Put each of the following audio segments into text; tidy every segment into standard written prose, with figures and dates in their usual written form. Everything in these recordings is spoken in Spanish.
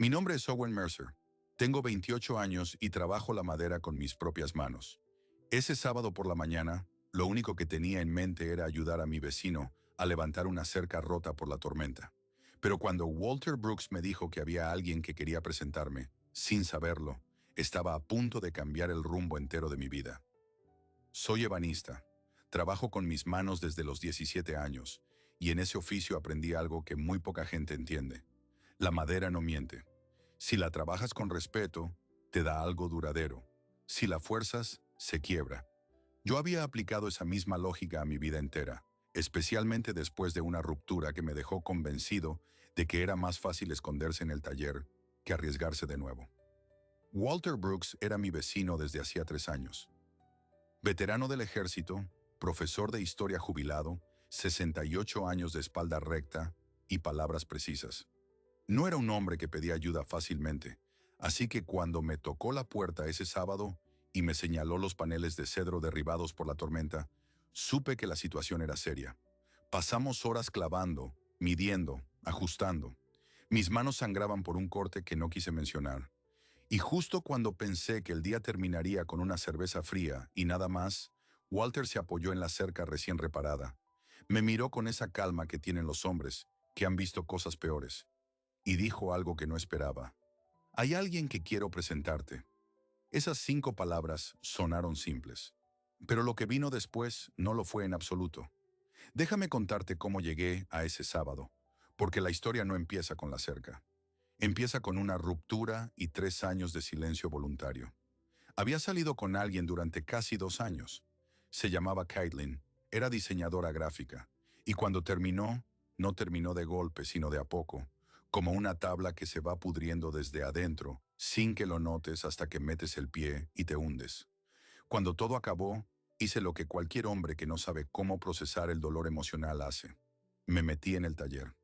Mi nombre es Owen Mercer. Tengo 28 años y trabajo la madera con mis propias manos. Ese sábado por la mañana, lo único que tenía en mente era ayudar a mi vecino a levantar una cerca rota por la tormenta. Pero cuando Walter Brooks me dijo que había alguien que quería presentarme, sin saberlo, estaba a punto de cambiar el rumbo entero de mi vida. Soy ebanista. Trabajo con mis manos desde los 17 años, y en ese oficio aprendí algo que muy poca gente entiende. La madera no miente. Si la trabajas con respeto, te da algo duradero. Si la fuerzas, se quiebra. Yo había aplicado esa misma lógica a mi vida entera, especialmente después de una ruptura que me dejó convencido de que era más fácil esconderse en el taller que arriesgarse de nuevo. Walter Brooks era mi vecino desde hacía 3 años. Veterano del ejército, profesor de historia jubilado, 68 años de espalda recta y palabras precisas. No era un hombre que pedía ayuda fácilmente, así que cuando me tocó la puerta ese sábado y me señaló los paneles de cedro derribados por la tormenta, supe que la situación era seria. Pasamos horas clavando, midiendo, ajustando. Mis manos sangraban por un corte que no quise mencionar. Y justo cuando pensé que el día terminaría con una cerveza fría y nada más, Walter se apoyó en la cerca recién reparada. Me miró con esa calma que tienen los hombres, que han visto cosas peores, y dijo algo que no esperaba. Hay alguien que quiero presentarte. Esas 5 palabras sonaron simples. Pero lo que vino después no lo fue en absoluto. Déjame contarte cómo llegué a ese sábado, porque la historia no empieza con la cerca. Empieza con una ruptura y 3 años de silencio voluntario. Había salido con alguien durante casi 2 años. Se llamaba Caitlin, era diseñadora gráfica, y cuando terminó, no terminó de golpe, sino de a poco, como una tabla que se va pudriendo desde adentro, sin que lo notes hasta que metes el pie y te hundes. Cuando todo acabó, hice lo que cualquier hombre que no sabe cómo procesar el dolor emocional hace. Me metí en el taller.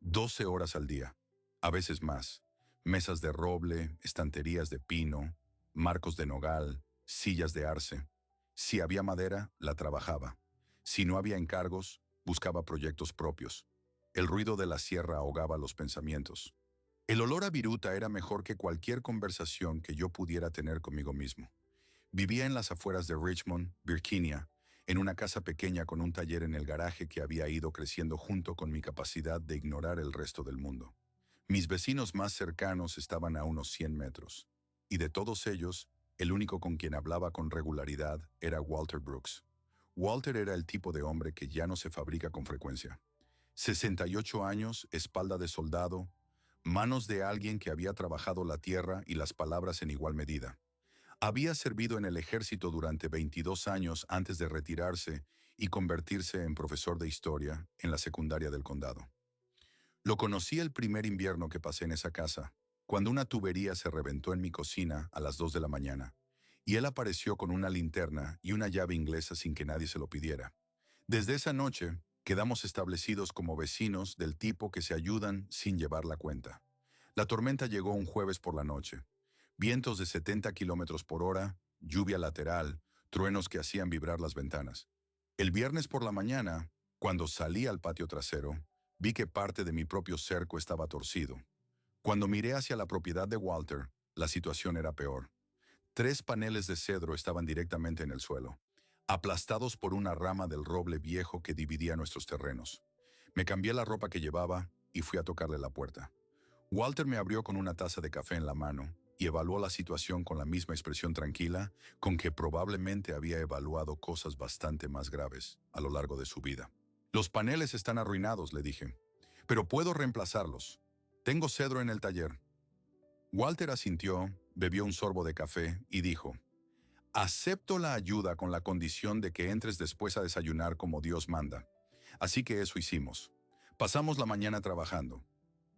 12 horas al día, a veces más. Mesas de roble, estanterías de pino, marcos de nogal, sillas de arce. Si había madera, la trabajaba. Si no había encargos, buscaba proyectos propios. El ruido de la sierra ahogaba los pensamientos. El olor a viruta era mejor que cualquier conversación que yo pudiera tener conmigo mismo. Vivía en las afueras de Richmond, Virginia, en una casa pequeña con un taller en el garaje que había ido creciendo junto con mi capacidad de ignorar el resto del mundo. Mis vecinos más cercanos estaban a unos 100 metros, y de todos ellos, el único con quien hablaba con regularidad era Walter Brooks. Walter era el tipo de hombre que ya no se fabrica con frecuencia. 68 años, espalda de soldado, manos de alguien que había trabajado la tierra y las palabras en igual medida. Había servido en el ejército durante 22 años antes de retirarse y convertirse en profesor de historia en la secundaria del condado. Lo conocí el primer invierno que pasé en esa casa, cuando una tubería se reventó en mi cocina a las 2 de la mañana, y él apareció con una linterna y una llave inglesa sin que nadie se lo pidiera. Desde esa noche, quedamos establecidos como vecinos del tipo que se ayudan sin llevar la cuenta. La tormenta llegó un jueves por la noche. Vientos de 70 kilómetros por hora, lluvia lateral, truenos que hacían vibrar las ventanas. El viernes por la mañana, cuando salí al patio trasero, vi que parte de mi propio cerco estaba torcido. Cuando miré hacia la propiedad de Walter, la situación era peor. 3 paneles de cedro estaban directamente en el suelo, aplastados por una rama del roble viejo que dividía nuestros terrenos. Me cambié la ropa que llevaba y fui a tocarle la puerta. Walter me abrió con una taza de café en la mano y evaluó la situación con la misma expresión tranquila con que probablemente había evaluado cosas bastante más graves a lo largo de su vida. Los paneles están arruinados, le dije, pero puedo reemplazarlos. Tengo cedro en el taller. Walter asintió, bebió un sorbo de café y dijo: acepto la ayuda con la condición de que entres después a desayunar como Dios manda. Así que eso hicimos. Pasamos la mañana trabajando.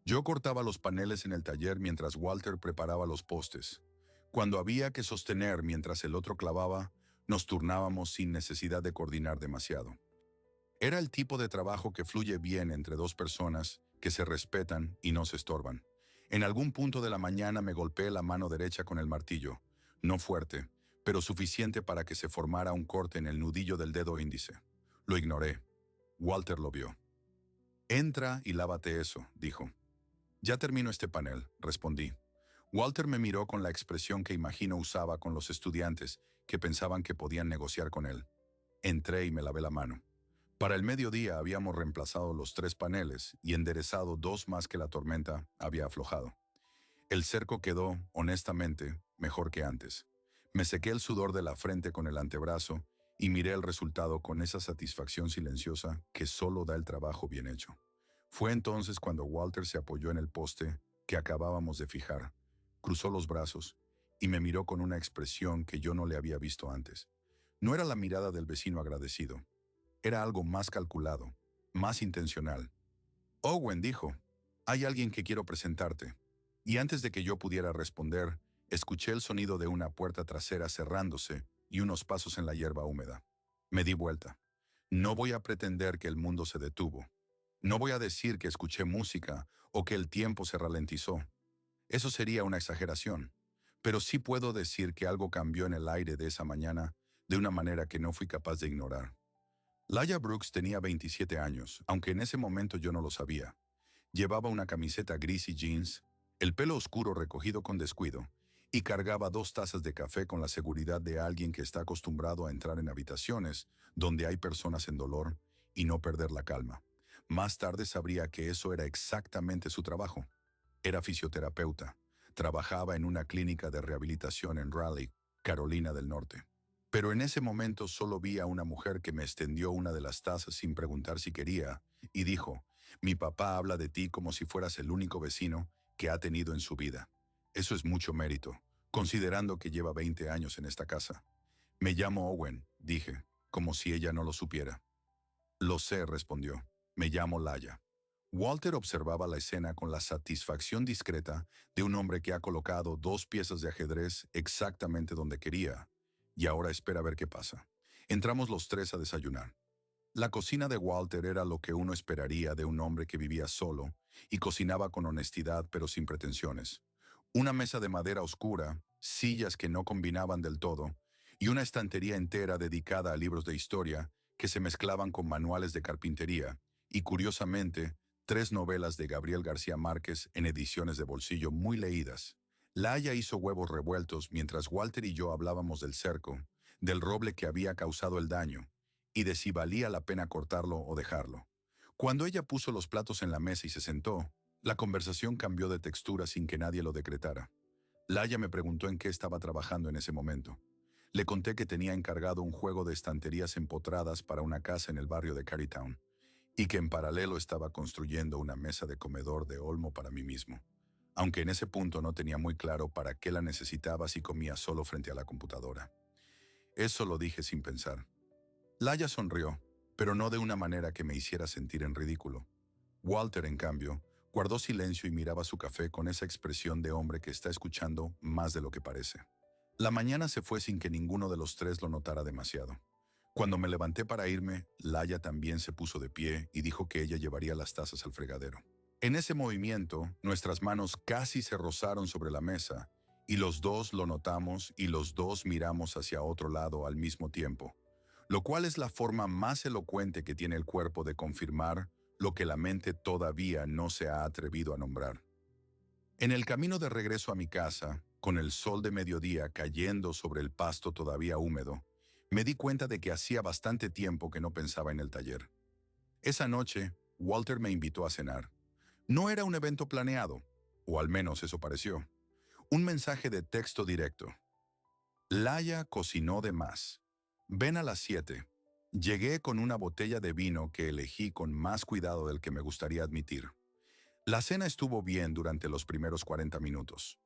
Yo cortaba los paneles en el taller mientras Walter preparaba los postes. Cuando había que sostener mientras el otro clavaba, nos turnábamos sin necesidad de coordinar demasiado. Era el tipo de trabajo que fluye bien entre 2 personas que se respetan y no se estorban. En algún punto de la mañana me golpeé la mano derecha con el martillo, no fuerte, pero suficiente para que se formara un corte en el nudillo del dedo índice. Lo ignoré. Walter lo vio. Entra y lávate eso, dijo. Ya termino este panel, respondí. Walter me miró con la expresión que imagino usaba con los estudiantes que pensaban que podían negociar con él. Entré y me lavé la mano. Para el mediodía habíamos reemplazado los 3 paneles y enderezado 2 más que la tormenta había aflojado. El cerco quedó, honestamente, mejor que antes. Me sequé el sudor de la frente con el antebrazo y miré el resultado con esa satisfacción silenciosa que solo da el trabajo bien hecho. Fue entonces cuando Walter se apoyó en el poste que acabábamos de fijar, cruzó los brazos y me miró con una expresión que yo no le había visto antes. No era la mirada del vecino agradecido, era algo más calculado, más intencional. Owen dijo, hay alguien que quiero presentarte. Y antes de que yo pudiera responder, escuché el sonido de una puerta trasera cerrándose y unos pasos en la hierba húmeda. Me di vuelta. No voy a pretender que el mundo se detuvo. No voy a decir que escuché música o que el tiempo se ralentizó. Eso sería una exageración. Pero sí puedo decir que algo cambió en el aire de esa mañana de una manera que no fui capaz de ignorar. Laia Brooks tenía 27 años, aunque en ese momento yo no lo sabía. Llevaba una camiseta gris y jeans, el pelo oscuro recogido con descuido, y cargaba 2 tazas de café con la seguridad de alguien que está acostumbrado a entrar en habitaciones donde hay personas en dolor y no perder la calma. Más tarde sabría que eso era exactamente su trabajo. Era fisioterapeuta. Trabajaba en una clínica de rehabilitación en Raleigh, Carolina del Norte. Pero en ese momento solo vi a una mujer que me extendió una de las tazas sin preguntar si quería, y dijo, mi papá habla de ti como si fueras el único vecino que ha tenido en su vida. Eso es mucho mérito, considerando que lleva 20 años en esta casa. Me llamo Owen, dije, como si ella no lo supiera. Lo sé, respondió. Me llamo Laia. Walter observaba la escena con la satisfacción discreta de un hombre que ha colocado 2 piezas de ajedrez exactamente donde quería, y ahora espera a ver qué pasa. Entramos los 3 a desayunar. La cocina de Walter era lo que uno esperaría de un hombre que vivía solo y cocinaba con honestidad pero sin pretensiones. Una mesa de madera oscura, sillas que no combinaban del todo, y una estantería entera dedicada a libros de historia que se mezclaban con manuales de carpintería, y curiosamente, 3 novelas de Gabriel García Márquez en ediciones de bolsillo muy leídas. Laia hizo huevos revueltos mientras Walter y yo hablábamos del cerco, del roble que había causado el daño, y de si valía la pena cortarlo o dejarlo. Cuando ella puso los platos en la mesa y se sentó, la conversación cambió de textura sin que nadie lo decretara. Laia me preguntó en qué estaba trabajando en ese momento. Le conté que tenía encargado un juego de estanterías empotradas para una casa en el barrio de Carytown, y que en paralelo estaba construyendo una mesa de comedor de olmo para mí mismo, aunque en ese punto no tenía muy claro para qué la necesitaba si comía solo frente a la computadora. Eso lo dije sin pensar. Laia sonrió, pero no de una manera que me hiciera sentir en ridículo. Walter, en cambio, guardó silencio y miraba su café con esa expresión de hombre que está escuchando más de lo que parece. La mañana se fue sin que ninguno de los 3 lo notara demasiado. Cuando me levanté para irme, Laia también se puso de pie y dijo que ella llevaría las tazas al fregadero. En ese movimiento, nuestras manos casi se rozaron sobre la mesa, y los 2 lo notamos y los 2 miramos hacia otro lado al mismo tiempo, lo cual es la forma más elocuente que tiene el cuerpo de confirmar lo que la mente todavía no se ha atrevido a nombrar. En el camino de regreso a mi casa, con el sol de mediodía cayendo sobre el pasto todavía húmedo, me di cuenta de que hacía bastante tiempo que no pensaba en el taller. Esa noche, Walter me invitó a cenar. No era un evento planeado, o al menos eso pareció. Un mensaje de texto directo. Laia cocinó de más. Ven a las 7. Llegué con una botella de vino que elegí con más cuidado del que me gustaría admitir. La cena estuvo bien durante los primeros 40 minutos.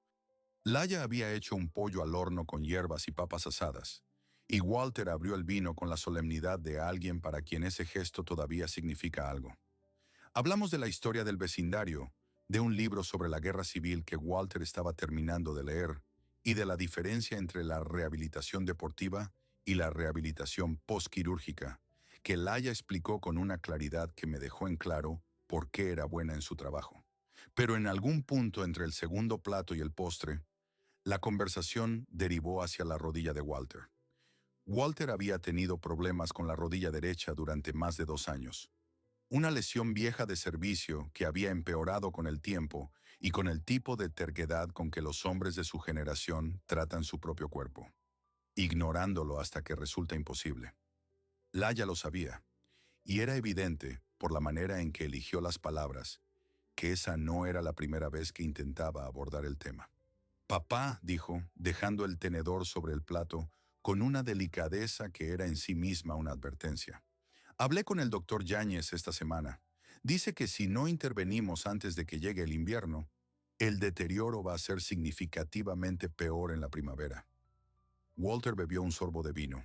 Laia había hecho un pollo al horno con hierbas y papas asadas, y Walter abrió el vino con la solemnidad de alguien para quien ese gesto todavía significa algo. Hablamos de la historia del vecindario, de un libro sobre la guerra civil que Walter estaba terminando de leer, y de la diferencia entre la rehabilitación deportiva y la rehabilitación postquirúrgica, que Laia explicó con una claridad que me dejó en claro por qué era buena en su trabajo. Pero en algún punto entre el segundo plato y el postre, la conversación derivó hacia la rodilla de Walter. Walter había tenido problemas con la rodilla derecha durante más de 2 años. Una lesión vieja de servicio que había empeorado con el tiempo y con el tipo de terquedad con que los hombres de su generación tratan su propio cuerpo, ignorándolo hasta que resulta imposible. Laya lo sabía, y era evidente, por la manera en que eligió las palabras, que esa no era la primera vez que intentaba abordar el tema. Papá, dijo, dejando el tenedor sobre el plato, con una delicadeza que era en sí misma una advertencia. Hablé con el doctor Yáñez esta semana. Dice que si no intervenimos antes de que llegue el invierno, el deterioro va a ser significativamente peor en la primavera. Walter bebió un sorbo de vino.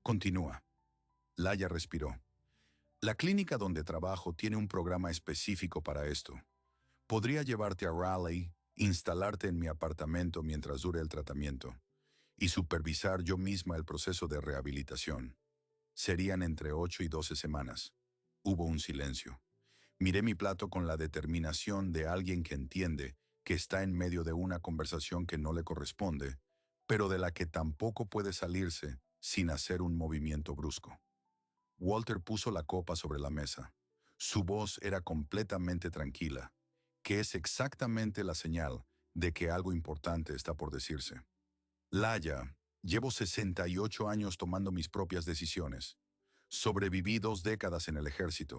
Continúa. Laya respiró. La clínica donde trabajo tiene un programa específico para esto. Podría llevarte a Raleigh, instalarte en mi apartamento mientras dure el tratamiento y supervisar yo misma el proceso de rehabilitación. Serían entre 8 y 12 semanas. Hubo un silencio. Miré mi plato con la determinación de alguien que entiende que está en medio de una conversación que no le corresponde, pero de la que tampoco puede salirse sin hacer un movimiento brusco. Walter puso la copa sobre la mesa. Su voz era completamente tranquila, que es exactamente la señal de que algo importante está por decirse. Laya, llevo 68 años tomando mis propias decisiones. Sobreviví 2 décadas en el ejército.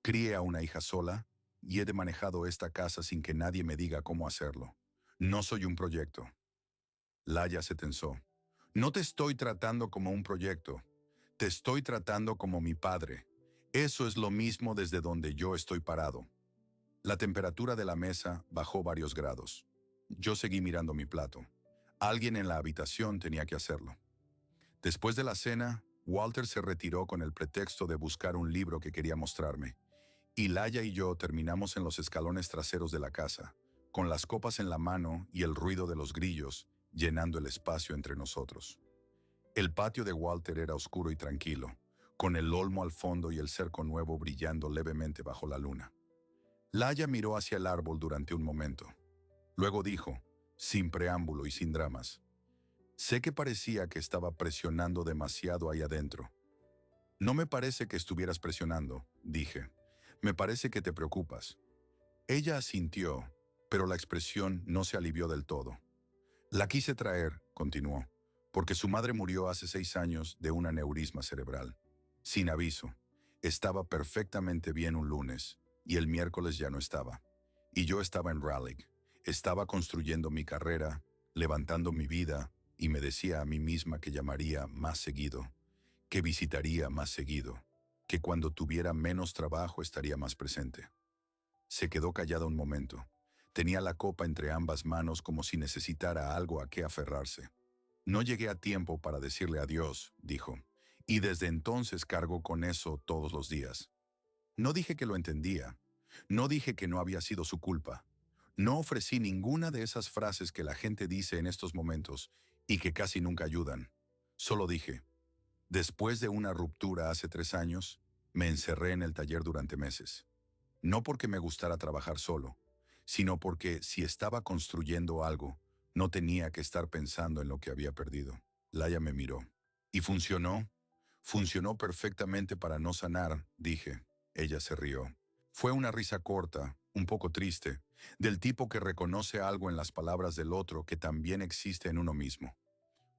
Crié a una hija sola y he manejado esta casa sin que nadie me diga cómo hacerlo. No soy un proyecto. Laya se tensó. No te estoy tratando como un proyecto. Te estoy tratando como mi padre. Eso es lo mismo desde donde yo estoy parado. La temperatura de la mesa bajó varios grados. Yo seguí mirando mi plato. Alguien en la habitación tenía que hacerlo. Después de la cena, Walter se retiró con el pretexto de buscar un libro que quería mostrarme, y Laya y yo terminamos en los escalones traseros de la casa, con las copas en la mano y el ruido de los grillos llenando el espacio entre nosotros. El patio de Walter era oscuro y tranquilo, con el olmo al fondo y el cerco nuevo brillando levemente bajo la luna. Laya miró hacia el árbol durante un momento. Luego dijo, sin preámbulo y sin dramas: sé que parecía que estaba presionando demasiado ahí adentro. No me parece que estuvieras presionando, dije. Me parece que te preocupas. Ella asintió, pero la expresión no se alivió del todo. La quise traer, continuó, porque su madre murió hace 6 años de un aneurisma cerebral. Sin aviso. Estaba perfectamente bien un lunes, y el miércoles ya no estaba. Y yo estaba en Raleigh. Estaba construyendo mi carrera, levantando mi vida, y me decía a mí misma que llamaría más seguido, que visitaría más seguido, que cuando tuviera menos trabajo estaría más presente. Se quedó callada un momento. Tenía la copa entre ambas manos como si necesitara algo a qué aferrarse. No llegué a tiempo para decirle adiós, dijo, y desde entonces cargo con eso todos los días. No dije que lo entendía. No dije que no había sido su culpa. No ofrecí ninguna de esas frases que la gente dice en estos momentos y que casi nunca ayudan. Solo dije, después de una ruptura hace 3 años, me encerré en el taller durante meses. No porque me gustara trabajar solo, sino porque si estaba construyendo algo, no tenía que estar pensando en lo que había perdido. Laia me miró. ¿Y funcionó? Funcionó perfectamente para no sanar, dije. Ella se rió. Fue una risa corta, un poco triste, del tipo que reconoce algo en las palabras del otro que también existe en uno mismo.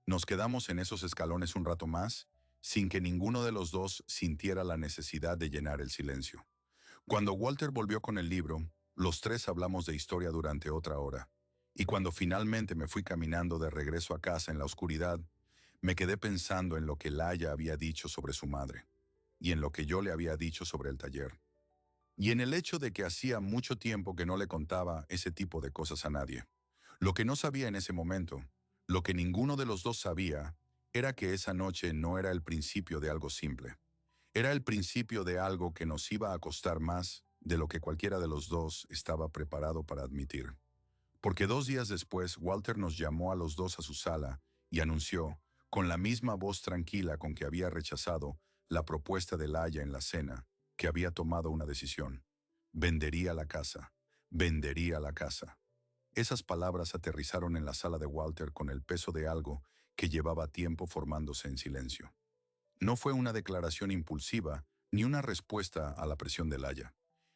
Nos quedamos en esos escalones un rato más, sin que ninguno de los dos sintiera la necesidad de llenar el silencio. Cuando Walter volvió con el libro, los tres hablamos de historia durante otra hora. Y cuando finalmente me fui caminando de regreso a casa en la oscuridad, me quedé pensando en lo que Laia había dicho sobre su madre, y en lo que yo le había dicho sobre el taller, y en el hecho de que hacía mucho tiempo que no le contaba ese tipo de cosas a nadie. Lo que no sabía en ese momento, lo que ninguno de los dos sabía, era que esa noche no era el principio de algo simple. Era el principio de algo que nos iba a costar más de lo que cualquiera de los dos estaba preparado para admitir. Porque 2 días después, Walter nos llamó a los dos a su sala y anunció, con la misma voz tranquila con que había rechazado la propuesta de Laia en la cena, que había tomado una decisión. Vendería la casa. Vendería la casa. Esas palabras aterrizaron en la sala de Walter con el peso de algo que llevaba tiempo formándose en silencio. No fue una declaración impulsiva ni una respuesta a la presión de Laia.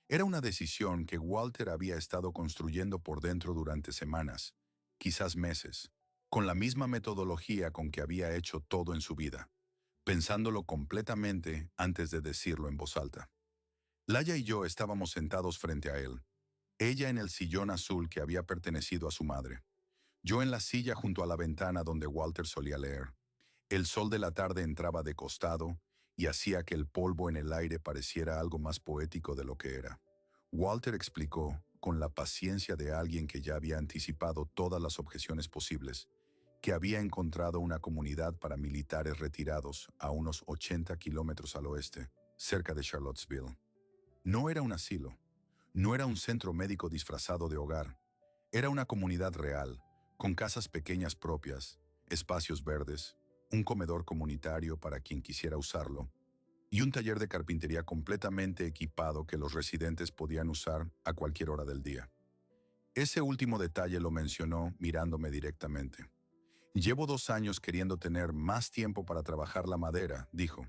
Era una decisión que Walter había estado construyendo por dentro durante semanas, quizás meses, con la misma metodología con que había hecho todo en su vida, pensándolo completamente antes de decirlo en voz alta. Laia y yo estábamos sentados frente a él, ella en el sillón azul que había pertenecido a su madre, yo en la silla junto a la ventana donde Walter solía leer. El sol de la tarde entraba de costado y hacía que el polvo en el aire pareciera algo más poético de lo que era. Walter explicó, con la paciencia de alguien que ya había anticipado todas las objeciones posibles, que había encontrado una comunidad para militares retirados a unos 80 kilómetros al oeste, cerca de Charlottesville. No era un asilo, no era un centro médico disfrazado de hogar, era una comunidad real, con casas pequeñas propias, espacios verdes, un comedor comunitario para quien quisiera usarlo, y un taller de carpintería completamente equipado que los residentes podían usar a cualquier hora del día. Ese último detalle lo mencionó mirándome directamente. Llevo 2 años queriendo tener más tiempo para trabajar la madera, dijo,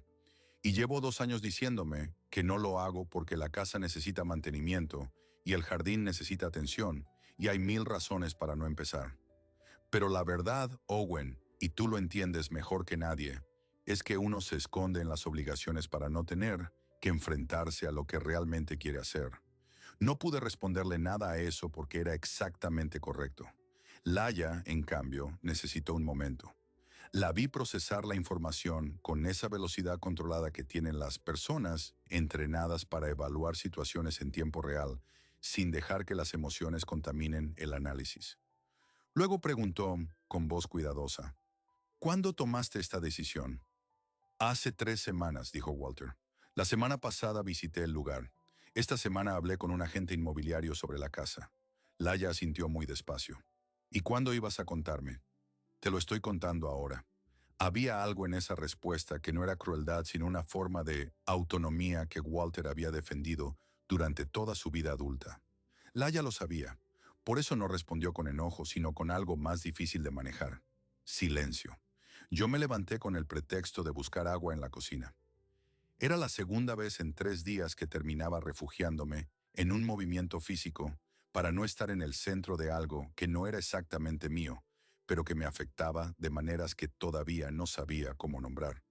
y llevo 2 años diciéndome que no lo hago porque la casa necesita mantenimiento y el jardín necesita atención, y hay 1000 razones para no empezar. Pero la verdad, Owen, y tú lo entiendes mejor que nadie, es que uno se esconde en las obligaciones para no tener que enfrentarse a lo que realmente quiere hacer. No pude responderle nada a eso porque era exactamente correcto. Laia, en cambio, necesitó un momento. La vi procesar la información con esa velocidad controlada que tienen las personas entrenadas para evaluar situaciones en tiempo real, sin dejar que las emociones contaminen el análisis. Luego preguntó, con voz cuidadosa, ¿cuándo tomaste esta decisión? Hace 3 semanas, dijo Walter. La semana pasada visité el lugar. Esta semana hablé con un agente inmobiliario sobre la casa. Laia asintió muy despacio. ¿Y cuándo ibas a contarme? Te lo estoy contando ahora. Había algo en esa respuesta que no era crueldad, sino una forma de autonomía que Walter había defendido durante toda su vida adulta. Laia lo sabía. Por eso no respondió con enojo, sino con algo más difícil de manejar. Silencio. Yo me levanté con el pretexto de buscar agua en la cocina. Era la segunda vez en 3 días que terminaba refugiándome en un movimiento físico para no estar en el centro de algo que no era exactamente mío, pero que me afectaba de maneras que todavía no sabía cómo nombrar.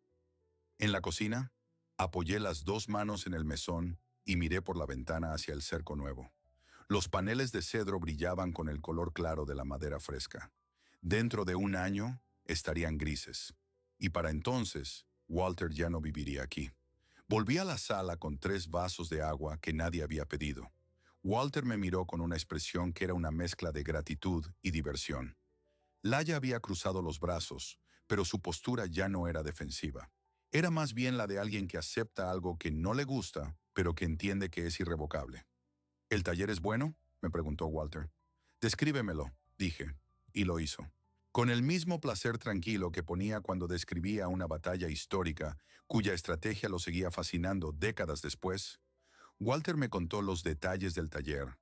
En la cocina, apoyé las 2 manos en el mesón y miré por la ventana hacia el cerco nuevo. Los paneles de cedro brillaban con el color claro de la madera fresca. Dentro de un año estarían grises. Y para entonces, Walter ya no viviría aquí. Volví a la sala con 3 vasos de agua que nadie había pedido. Walter me miró con una expresión que era una mezcla de gratitud y diversión. Laia había cruzado los brazos, pero su postura ya no era defensiva. Era más bien la de alguien que acepta algo que no le gusta, pero que entiende que es irrevocable. ¿El taller es bueno?, me preguntó Walter. Descríbemelo, dije, y lo hizo. Con el mismo placer tranquilo que ponía cuando describía una batalla histórica, cuya estrategia lo seguía fascinando décadas después, Walter me contó los detalles del taller.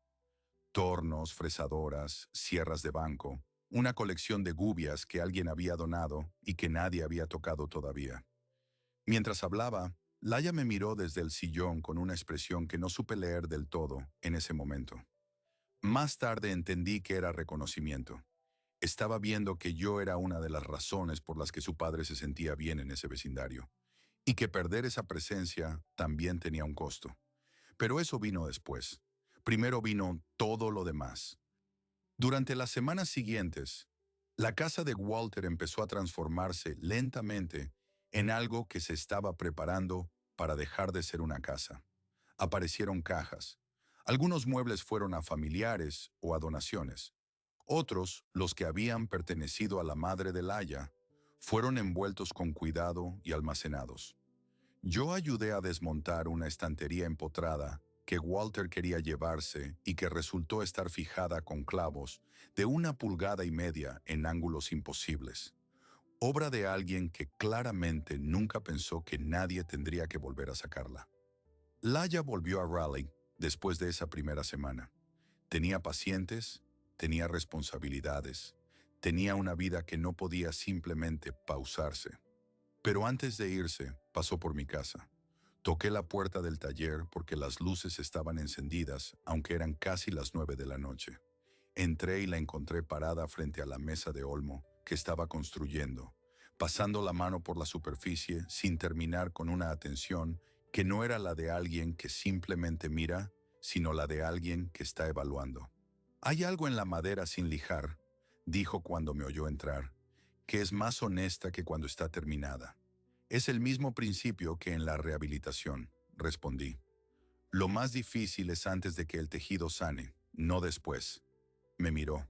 Tornos, fresadoras, sierras de banco, una colección de gubias que alguien había donado y que nadie había tocado todavía. Mientras hablaba, Laia me miró desde el sillón con una expresión que no supe leer del todo en ese momento. Más tarde entendí que era reconocimiento. Estaba viendo que yo era una de las razones por las que su padre se sentía bien en ese vecindario, y que perder esa presencia también tenía un costo. Pero eso vino después. Primero vino todo lo demás. Durante las semanas siguientes, la casa de Walter empezó a transformarse lentamente en algo que se estaba preparando para dejar de ser una casa. Aparecieron cajas. Algunos muebles fueron a familiares o a donaciones. Otros, los que habían pertenecido a la madre de Laia, fueron envueltos con cuidado y almacenados. Yo ayudé a desmontar una estantería empotrada que Walter quería llevarse y que resultó estar fijada con clavos de 1,5 pulgadas en ángulos imposibles. Obra de alguien que claramente nunca pensó que nadie tendría que volver a sacarla. Laia volvió a Raleigh después de esa primera semana. Tenía pacientes, tenía responsabilidades, tenía una vida que no podía simplemente pausarse. Pero antes de irse, pasó por mi casa. Toqué la puerta del taller porque las luces estaban encendidas, aunque eran casi las 9 de la noche. Entré y la encontré parada frente a la mesa de olmo que estaba construyendo, pasando la mano por la superficie sin terminar con una atención que no era la de alguien que simplemente mira, sino la de alguien que está evaluando. Hay algo en la madera sin lijar, dijo cuando me oyó entrar, que es más honesta que cuando está terminada. Es el mismo principio que en la rehabilitación, respondí. Lo más difícil es antes de que el tejido sane, no después. Me miró.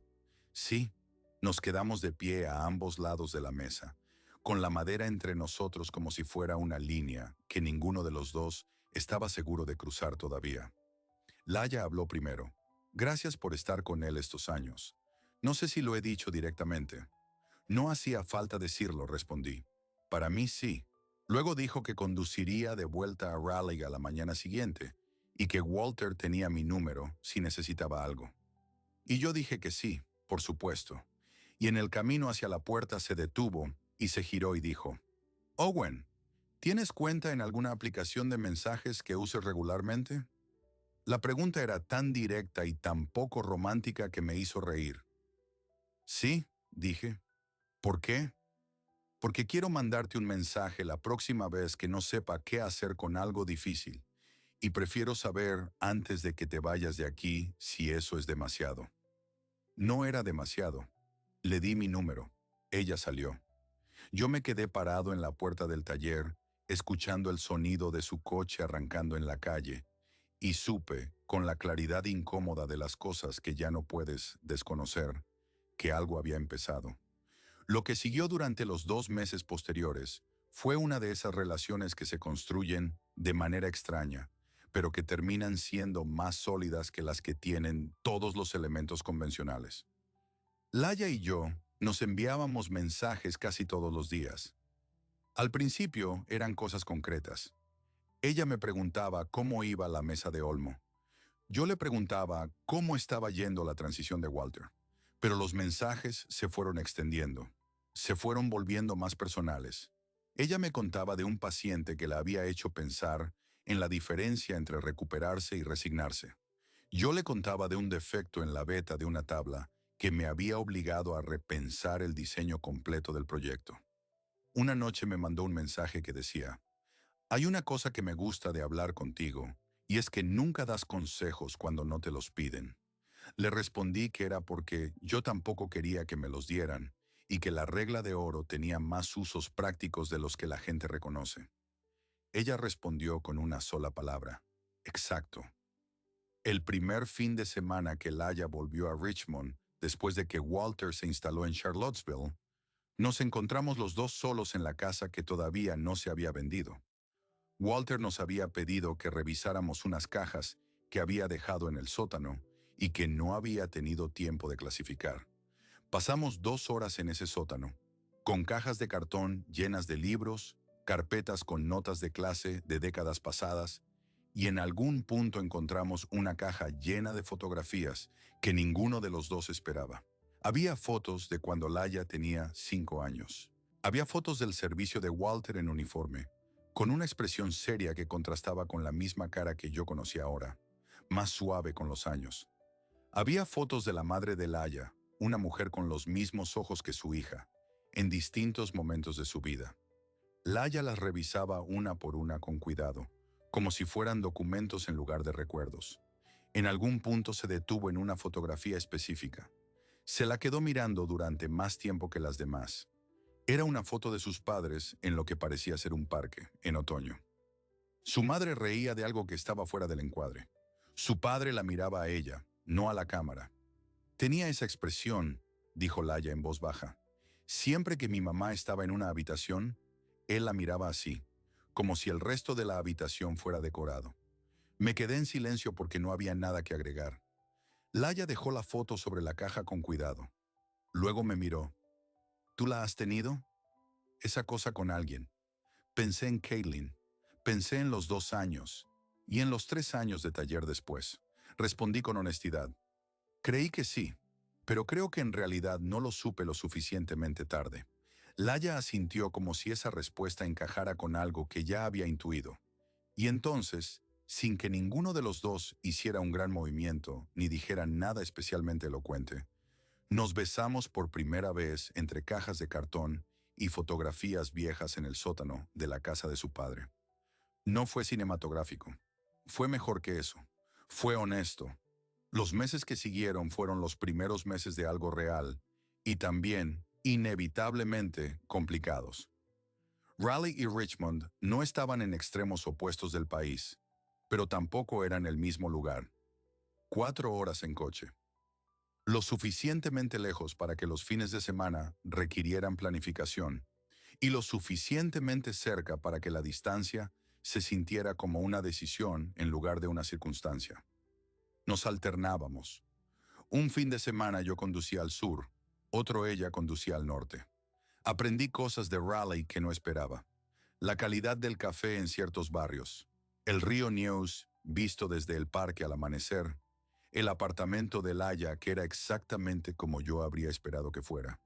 Sí, nos quedamos de pie a ambos lados de la mesa, con la madera entre nosotros como si fuera una línea que ninguno de los dos estaba seguro de cruzar todavía. Laia habló primero. Gracias por estar con él estos años. No sé si lo he dicho directamente. No hacía falta decirlo, respondí. Para mí sí. Luego dijo que conduciría de vuelta a Raleigh a la mañana siguiente y que Walter tenía mi número si necesitaba algo. Y yo dije que sí, por supuesto. Y en el camino hacia la puerta se detuvo y se giró y dijo, Owen, ¿tienes cuenta en alguna aplicación de mensajes que uses regularmente? La pregunta era tan directa y tan poco romántica que me hizo reír. Sí, dije. ¿Por qué? Porque quiero mandarte un mensaje la próxima vez que no sepa qué hacer con algo difícil, y prefiero saber antes de que te vayas de aquí si eso es demasiado. No era demasiado. Le di mi número. Ella salió. Yo me quedé parado en la puerta del taller, escuchando el sonido de su coche arrancando en la calle, y supe, con la claridad incómoda de las cosas que ya no puedes desconocer, que algo había empezado. Lo que siguió durante los 2 meses posteriores fue una de esas relaciones que se construyen de manera extraña, pero que terminan siendo más sólidas que las que tienen todos los elementos convencionales. Laia y yo nos enviábamos mensajes casi todos los días. Al principio eran cosas concretas. Ella me preguntaba cómo iba la mesa de olmo. Yo le preguntaba cómo estaba yendo la transición de Walter. Pero los mensajes se fueron extendiendo. Se fueron volviendo más personales. Ella me contaba de un paciente que la había hecho pensar en la diferencia entre recuperarse y resignarse. Yo le contaba de un defecto en la beta de una tabla que me había obligado a repensar el diseño completo del proyecto. Una noche me mandó un mensaje que decía, hay una cosa que me gusta de hablar contigo, y es que nunca das consejos cuando no te los piden. Le respondí que era porque yo tampoco quería que me los dieran, y que la regla de oro tenía más usos prácticos de los que la gente reconoce. Ella respondió con una sola palabra, exacto. El primer fin de semana que Laia volvió a Richmond, después de que Walter se instaló en Charlottesville, nos encontramos los dos solos en la casa que todavía no se había vendido. Walter nos había pedido que revisáramos unas cajas que había dejado en el sótano y que no había tenido tiempo de clasificar. Pasamos 2 horas en ese sótano, con cajas de cartón llenas de libros, carpetas con notas de clase de décadas pasadas, y en algún punto encontramos una caja llena de fotografías que ninguno de los dos esperaba. Había fotos de cuando Laia tenía 5 años. Había fotos del servicio de Walter en uniforme, con una expresión seria que contrastaba con la misma cara que yo conocía ahora, más suave con los años. Había fotos de la madre de Laia, una mujer con los mismos ojos que su hija, en distintos momentos de su vida. Laia las revisaba una por una con cuidado, como si fueran documentos en lugar de recuerdos. En algún punto se detuvo en una fotografía específica. Se la quedó mirando durante más tiempo que las demás. Era una foto de sus padres en lo que parecía ser un parque, en otoño. Su madre reía de algo que estaba fuera del encuadre. Su padre la miraba a ella, no a la cámara. Tenía esa expresión, dijo Laia en voz baja. Siempre que mi mamá estaba en una habitación, él la miraba así, como si el resto de la habitación fuera decorado. Me quedé en silencio porque no había nada que agregar. Laia dejó la foto sobre la caja con cuidado. Luego me miró. ¿Tú la has tenido? Esa cosa con alguien. Pensé en Caitlin. Pensé en los 2 años. Y en los 3 años de taller después. Respondí con honestidad. Creí que sí, pero creo que en realidad no lo supe lo suficientemente tarde. Laia asintió como si esa respuesta encajara con algo que ya había intuido. Y entonces, sin que ninguno de los dos hiciera un gran movimiento ni dijera nada especialmente elocuente, nos besamos por primera vez entre cajas de cartón y fotografías viejas en el sótano de la casa de su padre. No fue cinematográfico. Fue mejor que eso. Fue honesto. Los meses que siguieron fueron los primeros meses de algo real y también, inevitablemente, complicados. Raleigh y Richmond no estaban en extremos opuestos del país, pero tampoco eran el mismo lugar. 4 horas en coche. Lo suficientemente lejos para que los fines de semana requirieran planificación y lo suficientemente cerca para que la distancia se sintiera como una decisión en lugar de una circunstancia. Nos alternábamos. Un fin de semana yo conducía al sur, otro ella conducía al norte. Aprendí cosas de Raleigh que no esperaba. La calidad del café en ciertos barrios, el río Neuse visto desde el parque al amanecer, el apartamento de Laia que era exactamente como yo habría esperado que fuera,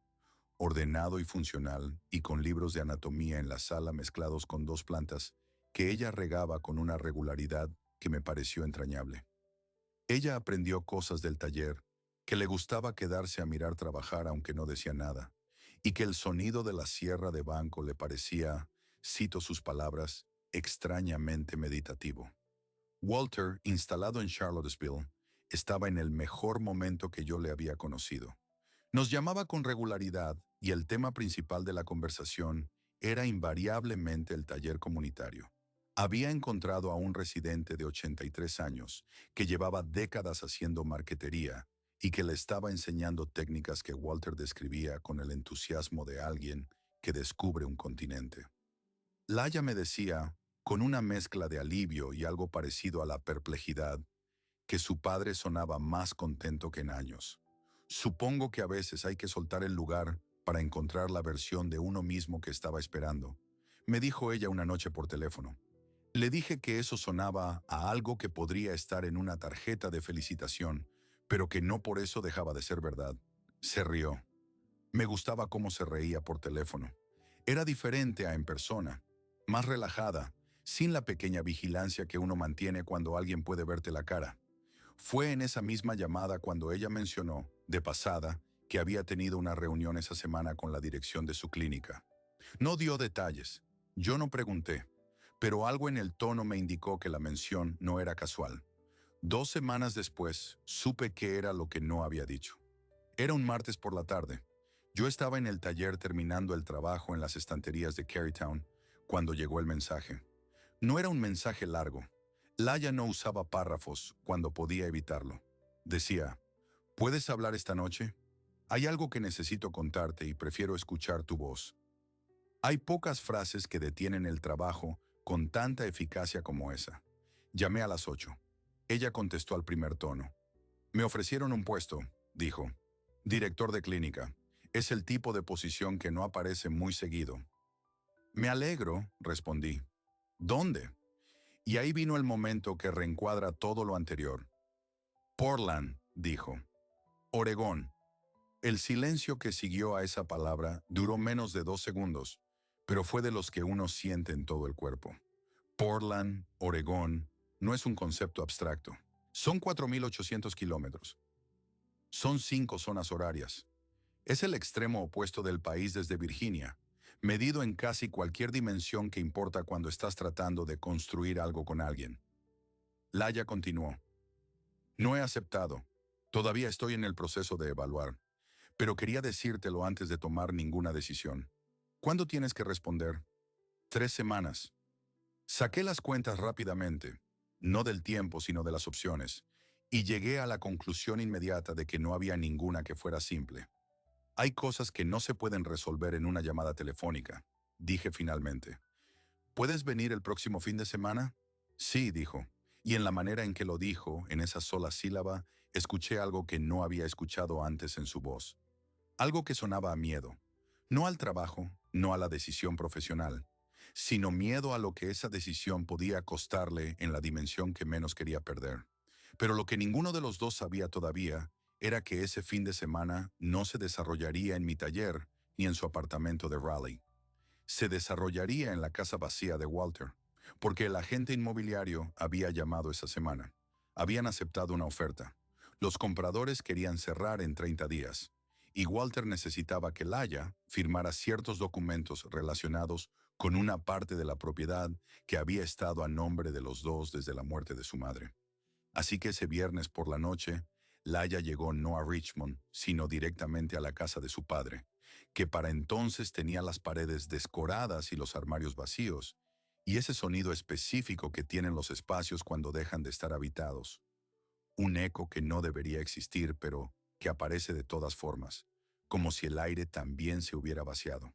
ordenado y funcional y con libros de anatomía en la sala mezclados con 2 plantas que ella regaba con una regularidad que me pareció entrañable. Ella aprendió cosas del taller, que le gustaba quedarse a mirar trabajar aunque no decía nada, y que el sonido de la sierra de banco le parecía, cito sus palabras, extrañamente meditativo. Walter, instalado en Charlottesville, estaba en el mejor momento que yo le había conocido. Nos llamaba con regularidad y el tema principal de la conversación era invariablemente el taller comunitario. Había encontrado a un residente de 83 años que llevaba décadas haciendo marquetería y que le estaba enseñando técnicas que Walter describía con el entusiasmo de alguien que descubre un continente. Laia me decía, con una mezcla de alivio y algo parecido a la perplejidad, que su padre sonaba más contento que en años. Supongo que a veces hay que soltar el lugar para encontrar la versión de uno mismo que estaba esperando, me dijo ella una noche por teléfono. Le dije que eso sonaba a algo que podría estar en una tarjeta de felicitación, pero que no por eso dejaba de ser verdad. Se rió. Me gustaba cómo se reía por teléfono. Era diferente a en persona, más relajada, sin la pequeña vigilancia que uno mantiene cuando alguien puede verte la cara. Fue en esa misma llamada cuando ella mencionó, de pasada, que había tenido una reunión esa semana con la dirección de su clínica. No dio detalles. Yo no pregunté, pero algo en el tono me indicó que la mención no era casual. 2 semanas después, supe qué era lo que no había dicho. Era un martes por la tarde. Yo estaba en el taller terminando el trabajo en las estanterías de Carytown cuando llegó el mensaje. No era un mensaje largo. Laia no usaba párrafos cuando podía evitarlo. Decía, ¿puedes hablar esta noche? Hay algo que necesito contarte y prefiero escuchar tu voz. Hay pocas frases que detienen el trabajo con tanta eficacia como esa. Llamé a las 8. Ella contestó al primer tono. Me ofrecieron un puesto, dijo. Director de clínica. Es el tipo de posición que no aparece muy seguido. Me alegro, respondí. ¿Dónde? Y ahí vino el momento que reencuadra todo lo anterior. Portland, dijo. Oregón. El silencio que siguió a esa palabra duró menos de 2 segundos, pero fue de los que uno siente en todo el cuerpo. Portland, Oregón, no es un concepto abstracto. Son 4.800 kilómetros. Son 5 zonas horarias. Es el extremo opuesto del país desde Virginia, medido en casi cualquier dimensión que importa cuando estás tratando de construir algo con alguien. Laia continuó. No he aceptado. Todavía estoy en el proceso de evaluar, pero quería decírtelo antes de tomar ninguna decisión. ¿Cuándo tienes que responder? 3 semanas. Saqué las cuentas rápidamente, no del tiempo sino de las opciones, y llegué a la conclusión inmediata de que no había ninguna que fuera simple. Hay cosas que no se pueden resolver en una llamada telefónica, dije finalmente. ¿Puedes venir el próximo fin de semana? Sí, dijo. Y en la manera en que lo dijo, en esa sola sílaba, escuché algo que no había escuchado antes en su voz. Algo que sonaba a miedo. No al trabajo, no a la decisión profesional, sino miedo a lo que esa decisión podía costarle en la dimensión que menos quería perder. Pero lo que ninguno de los dos sabía todavía era que ese fin de semana no se desarrollaría en mi taller ni en su apartamento de Raleigh. Se desarrollaría en la casa vacía de Walter, porque el agente inmobiliario había llamado esa semana. Habían aceptado una oferta. Los compradores querían cerrar en 30 días. Y Walter necesitaba que Laia firmara ciertos documentos relacionados con una parte de la propiedad que había estado a nombre de los dos desde la muerte de su madre. Así que ese viernes por la noche, Laia llegó no a Richmond, sino directamente a la casa de su padre, que para entonces tenía las paredes descoradas y los armarios vacíos, y ese sonido específico que tienen los espacios cuando dejan de estar habitados. Un eco que no debería existir, pero que aparece de todas formas, como si el aire también se hubiera vaciado.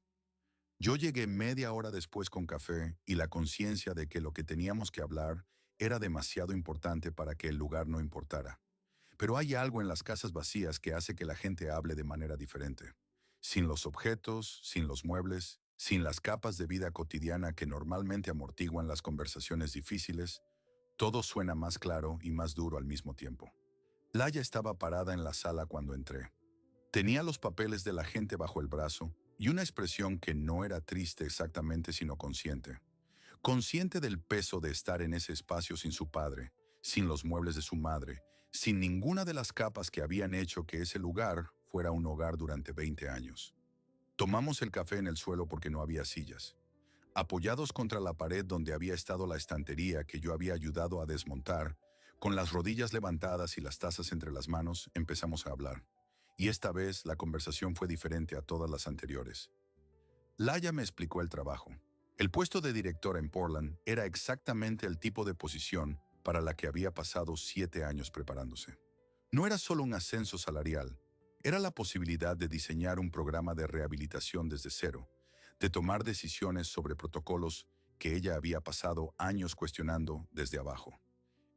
Yo llegué media hora después con café y la conciencia de que lo que teníamos que hablar era demasiado importante para que el lugar no importara. Pero hay algo en las casas vacías que hace que la gente hable de manera diferente. Sin los objetos, sin los muebles, sin las capas de vida cotidiana que normalmente amortiguan las conversaciones difíciles, todo suena más claro y más duro al mismo tiempo. Laia estaba parada en la sala cuando entré. Tenía los papeles de la gente bajo el brazo y una expresión que no era triste exactamente sino consciente. Consciente del peso de estar en ese espacio sin su padre, sin los muebles de su madre, sin ninguna de las capas que habían hecho que ese lugar fuera un hogar durante 20 años. Tomamos el café en el suelo porque no había sillas. Apoyados contra la pared donde había estado la estantería que yo había ayudado a desmontar, con las rodillas levantadas y las tazas entre las manos, empezamos a hablar. Y esta vez la conversación fue diferente a todas las anteriores. Laia me explicó el trabajo. El puesto de directora en Portland era exactamente el tipo de posición para la que había pasado 7 años preparándose. No era solo un ascenso salarial, era la posibilidad de diseñar un programa de rehabilitación desde cero, de tomar decisiones sobre protocolos que ella había pasado años cuestionando desde abajo.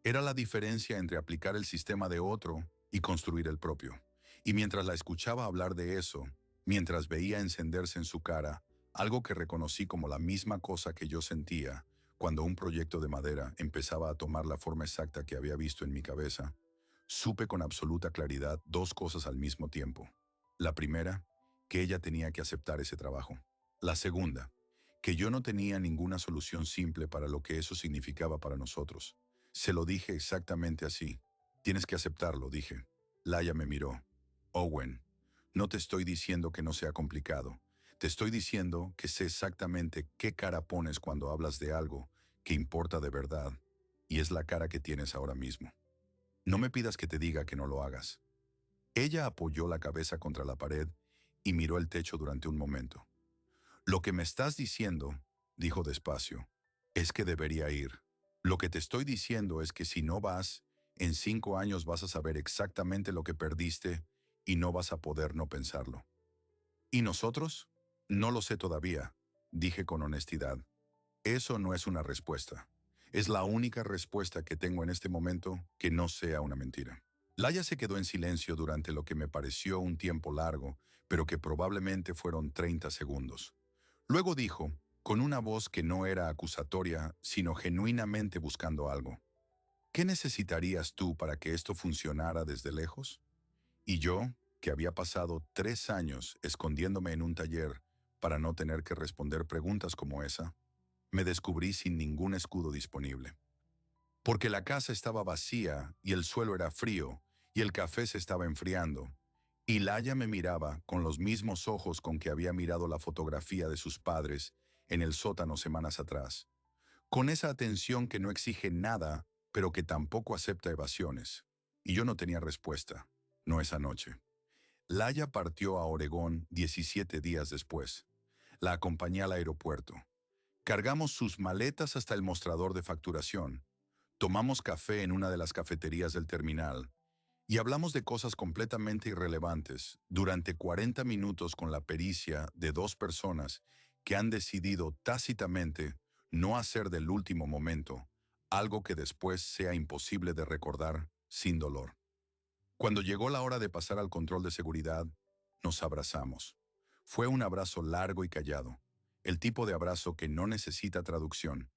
Era la diferencia entre aplicar el sistema de otro y construir el propio. Y mientras la escuchaba hablar de eso, mientras veía encenderse en su cara algo que reconocí como la misma cosa que yo sentía cuando un proyecto de madera empezaba a tomar la forma exacta que había visto en mi cabeza, supe con absoluta claridad dos cosas al mismo tiempo. La primera, que ella tenía que aceptar ese trabajo. La segunda, que yo no tenía ninguna solución simple para lo que eso significaba para nosotros. Se lo dije exactamente así. Tienes que aceptarlo, dije. Laia me miró. Owen, no te estoy diciendo que no sea complicado. Te estoy diciendo que sé exactamente qué cara pones cuando hablas de algo que importa de verdad, y es la cara que tienes ahora mismo. No me pidas que te diga que no lo hagas. Ella apoyó la cabeza contra la pared y miró el techo durante un momento. Lo que me estás diciendo, dijo despacio, es que debería ir. Lo que te estoy diciendo es que si no vas, en 5 años vas a saber exactamente lo que perdiste y no vas a poder no pensarlo. ¿Y nosotros? No lo sé todavía, dije con honestidad. Eso no es una respuesta. Es la única respuesta que tengo en este momento que no sea una mentira. Laia se quedó en silencio durante lo que me pareció un tiempo largo, pero que probablemente fueron 30 segundos. Luego dijo, con una voz que no era acusatoria, sino genuinamente buscando algo. ¿Qué necesitarías tú para que esto funcionara desde lejos? Y yo, que había pasado 3 años escondiéndome en un taller para no tener que responder preguntas como esa, me descubrí sin ningún escudo disponible. Porque la casa estaba vacía y el suelo era frío y el café se estaba enfriando. Y Laia me miraba con los mismos ojos con que había mirado la fotografía de sus padres en el sótano semanas atrás. Con esa atención que no exige nada, pero que tampoco acepta evasiones. Y yo no tenía respuesta, no esa noche. Laia partió a Oregón 17 días después. La acompañé al aeropuerto. Cargamos sus maletas hasta el mostrador de facturación. Tomamos café en una de las cafeterías del terminal y hablamos de cosas completamente irrelevantes durante 40 minutos con la pericia de 2 personas que han decidido tácitamente no hacer del último momento algo que después sea imposible de recordar sin dolor. Cuando llegó la hora de pasar al control de seguridad, nos abrazamos. Fue un abrazo largo y callado, el tipo de abrazo que no necesita traducción.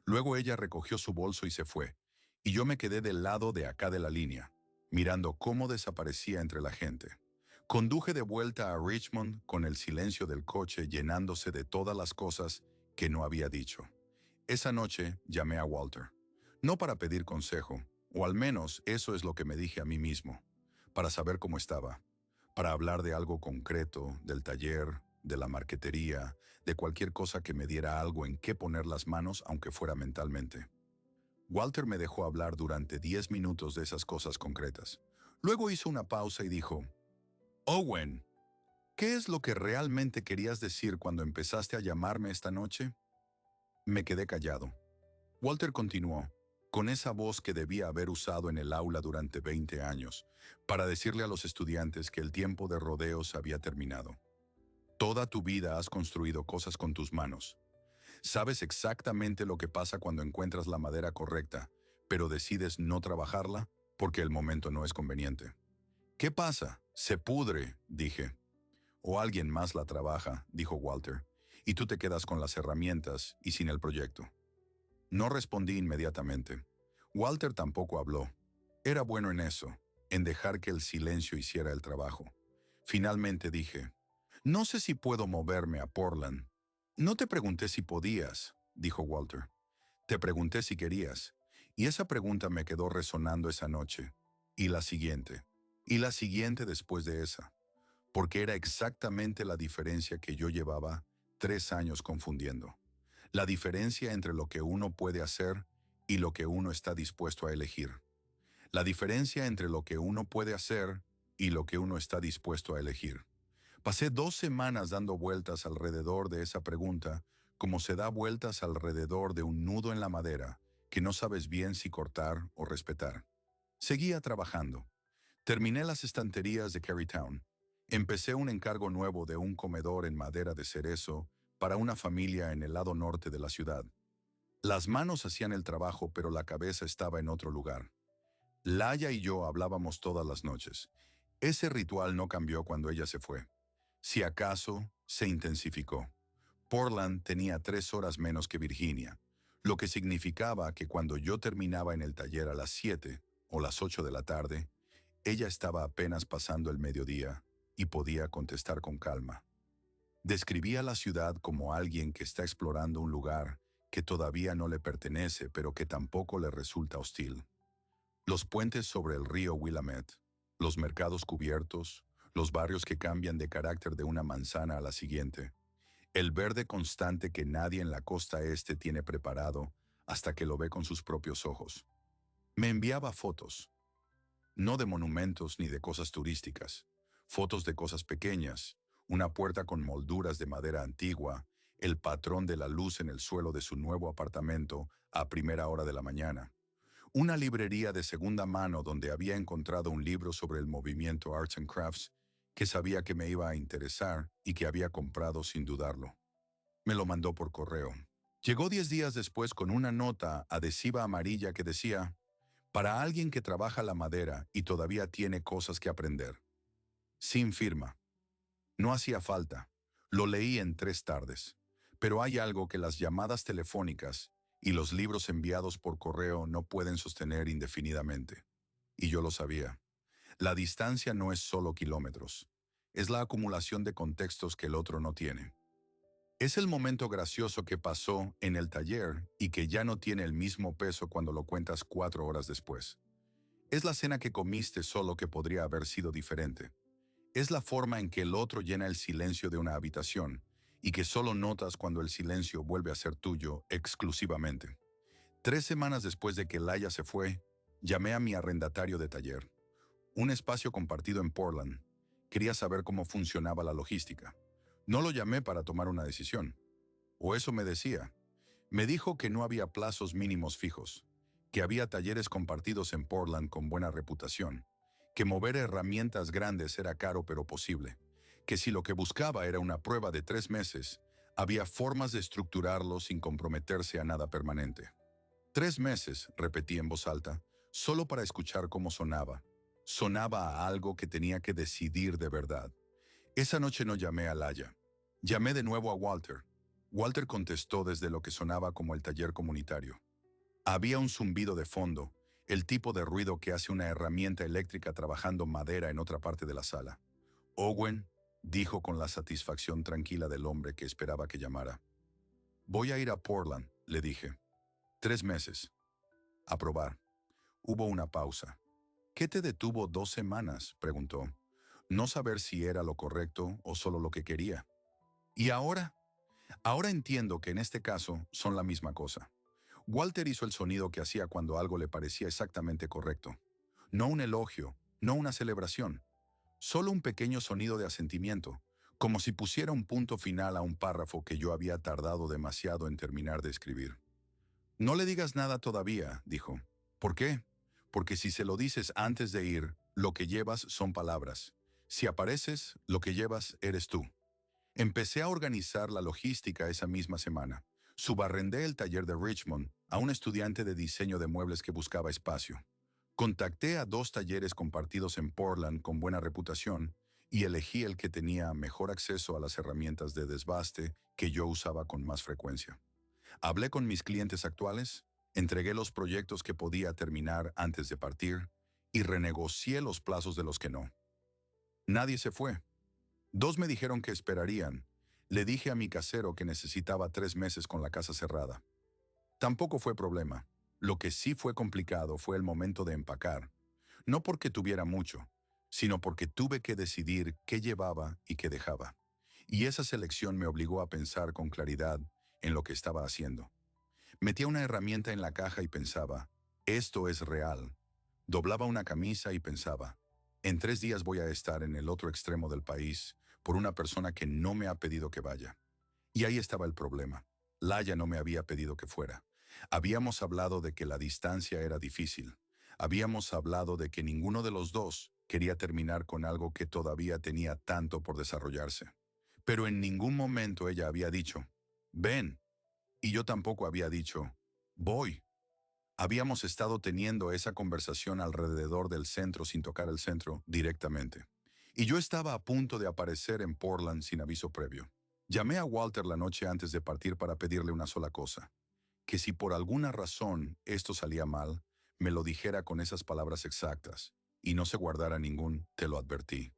Luego ella recogió su bolso y se fue, y yo me quedé del lado de acá de la línea, mirando cómo desaparecía entre la gente. Conduje de vuelta a Richmond con el silencio del coche llenándose de todas las cosas que no había dicho. Esa noche llamé a Walter. No para pedir consejo, o al menos eso es lo que me dije a mí mismo, para saber cómo estaba, para hablar de algo concreto, del taller, de la marquetería, de cualquier cosa que me diera algo en qué poner las manos, aunque fuera mentalmente. Walter me dejó hablar durante 10 minutos de esas cosas concretas. Luego hizo una pausa y dijo, Owen, ¿qué es lo que realmente querías decir cuando empezaste a llamarme esta noche? Me quedé callado. Walter continuó, con esa voz que debía haber usado en el aula durante 20 años, para decirle a los estudiantes que el tiempo de rodeos había terminado. Toda tu vida has construido cosas con tus manos. Sabes exactamente lo que pasa cuando encuentras la madera correcta, pero decides no trabajarla porque el momento no es conveniente. ¿Qué pasa? Se pudre, dije. O alguien más la trabaja, dijo Walter, y tú te quedas con las herramientas y sin el proyecto. No respondí inmediatamente. Walter tampoco habló. Era bueno en eso, en dejar que el silencio hiciera el trabajo. Finalmente dije, no sé si puedo moverme a Portland. No te pregunté si podías, dijo Walter. Te pregunté si querías. Y esa pregunta me quedó resonando esa noche. Y la siguiente. Y la siguiente después de esa. Porque era exactamente la diferencia que yo llevaba 3 años confundiendo. La diferencia entre lo que uno puede hacer y lo que uno está dispuesto a elegir. La diferencia entre lo que uno puede hacer y lo que uno está dispuesto a elegir. Pasé 2 semanas dando vueltas alrededor de esa pregunta, como se da vueltas alrededor de un nudo en la madera, que no sabes bien si cortar o respetar. Seguía trabajando. Terminé las estanterías de Carytown. Empecé un encargo nuevo de un comedor en madera de cerezo para una familia en el lado norte de la ciudad. Las manos hacían el trabajo, pero la cabeza estaba en otro lugar. Laia y yo hablábamos todas las noches. Ese ritual no cambió cuando ella se fue. Si acaso, se intensificó. Portland tenía 3 horas menos que Virginia, lo que significaba que cuando yo terminaba en el taller a las 7 o las 8 de la tarde, ella estaba apenas pasando el mediodía y podía contestar con calma. Describía la ciudad como alguien que está explorando un lugar que todavía no le pertenece, pero que tampoco le resulta hostil. Los puentes sobre el río Willamette, los mercados cubiertos, los barrios que cambian de carácter de una manzana a la siguiente, el verde constante que nadie en la costa este tiene preparado hasta que lo ve con sus propios ojos. Me enviaba fotos, no de monumentos ni de cosas turísticas, fotos de cosas pequeñas, una puerta con molduras de madera antigua, el patrón de la luz en el suelo de su nuevo apartamento a primera hora de la mañana, una librería de segunda mano donde había encontrado un libro sobre el movimiento Arts and Crafts que sabía que me iba a interesar y que había comprado sin dudarlo. Me lo mandó por correo. Llegó 10 días después con una nota adhesiva amarilla que decía, para alguien que trabaja la madera y todavía tiene cosas que aprender. Sin firma. No hacía falta. Lo leí en 3 tardes. Pero hay algo que las llamadas telefónicas y los libros enviados por correo no pueden sostener indefinidamente. Y yo lo sabía. La distancia no es solo kilómetros. Es la acumulación de contextos que el otro no tiene. Es el momento gracioso que pasó en el taller y que ya no tiene el mismo peso cuando lo cuentas 4 horas después. Es la cena que comiste solo que podría haber sido diferente. Es la forma en que el otro llena el silencio de una habitación y que solo notas cuando el silencio vuelve a ser tuyo exclusivamente. 3 semanas después de que Laia se fue, llamé a mi arrendatario de taller. Un espacio compartido en Portland. Quería saber cómo funcionaba la logística. No lo llamé para tomar una decisión. O eso me decía. Me dijo que no había plazos mínimos fijos, que había talleres compartidos en Portland con buena reputación, que mover herramientas grandes era caro pero posible, que si lo que buscaba era una prueba de 3 meses, había formas de estructurarlo sin comprometerse a nada permanente. 3 meses, repetí en voz alta, solo para escuchar cómo sonaba. Sonaba a algo que tenía que decidir de verdad. Esa noche no llamé a Laia. Llamé de nuevo a Walter. Walter contestó desde lo que sonaba como el taller comunitario. Había un zumbido de fondo, el tipo de ruido que hace una herramienta eléctrica trabajando madera en otra parte de la sala. Owen, dijo con la satisfacción tranquila del hombre que esperaba que llamara. Voy a ir a Portland, le dije. 3 meses. Aprobar. Hubo una pausa. ¿Qué te detuvo 2 semanas?, preguntó. No saber si era lo correcto o solo lo que quería. ¿Y ahora? Ahora entiendo que en este caso son la misma cosa. Walter hizo el sonido que hacía cuando algo le parecía exactamente correcto. No un elogio, no una celebración, solo un pequeño sonido de asentimiento, como si pusiera un punto final a un párrafo que yo había tardado demasiado en terminar de escribir. No le digas nada todavía, dijo. ¿Por qué? Porque si se lo dices antes de ir, lo que llevas son palabras. Si apareces, lo que llevas eres tú. Empecé a organizar la logística esa misma semana. Subarrendé el taller de Richmond a un estudiante de diseño de muebles que buscaba espacio. Contacté a 2 talleres compartidos en Portland con buena reputación y elegí el que tenía mejor acceso a las herramientas de desbaste que yo usaba con más frecuencia. Hablé con mis clientes actuales, entregué los proyectos que podía terminar antes de partir y renegocié los plazos de los que no. Nadie se fue. 2 me dijeron que esperarían. Le dije a mi casero que necesitaba 3 meses con la casa cerrada. Tampoco fue problema. Lo que sí fue complicado fue el momento de empacar. No porque tuviera mucho, sino porque tuve que decidir qué llevaba y qué dejaba. Y esa selección me obligó a pensar con claridad en lo que estaba haciendo. Metía una herramienta en la caja y pensaba, esto es real. Doblaba una camisa y pensaba, en 3 días voy a estar en el otro extremo del país por una persona que no me ha pedido que vaya. Y ahí estaba el problema. Laia no me había pedido que fuera. Habíamos hablado de que la distancia era difícil. Habíamos hablado de que ninguno de los dos quería terminar con algo que todavía tenía tanto por desarrollarse. Pero en ningún momento ella había dicho, ven. Y yo tampoco había dicho, voy. Habíamos estado teniendo esa conversación alrededor del centro sin tocar el centro directamente. Y yo estaba a punto de aparecer en Portland sin aviso previo. Llamé a Walter la noche antes de partir para pedirle una sola cosa, que si por alguna razón esto salía mal, me lo dijera con esas palabras exactas, y no se guardara ningún "te lo advertí".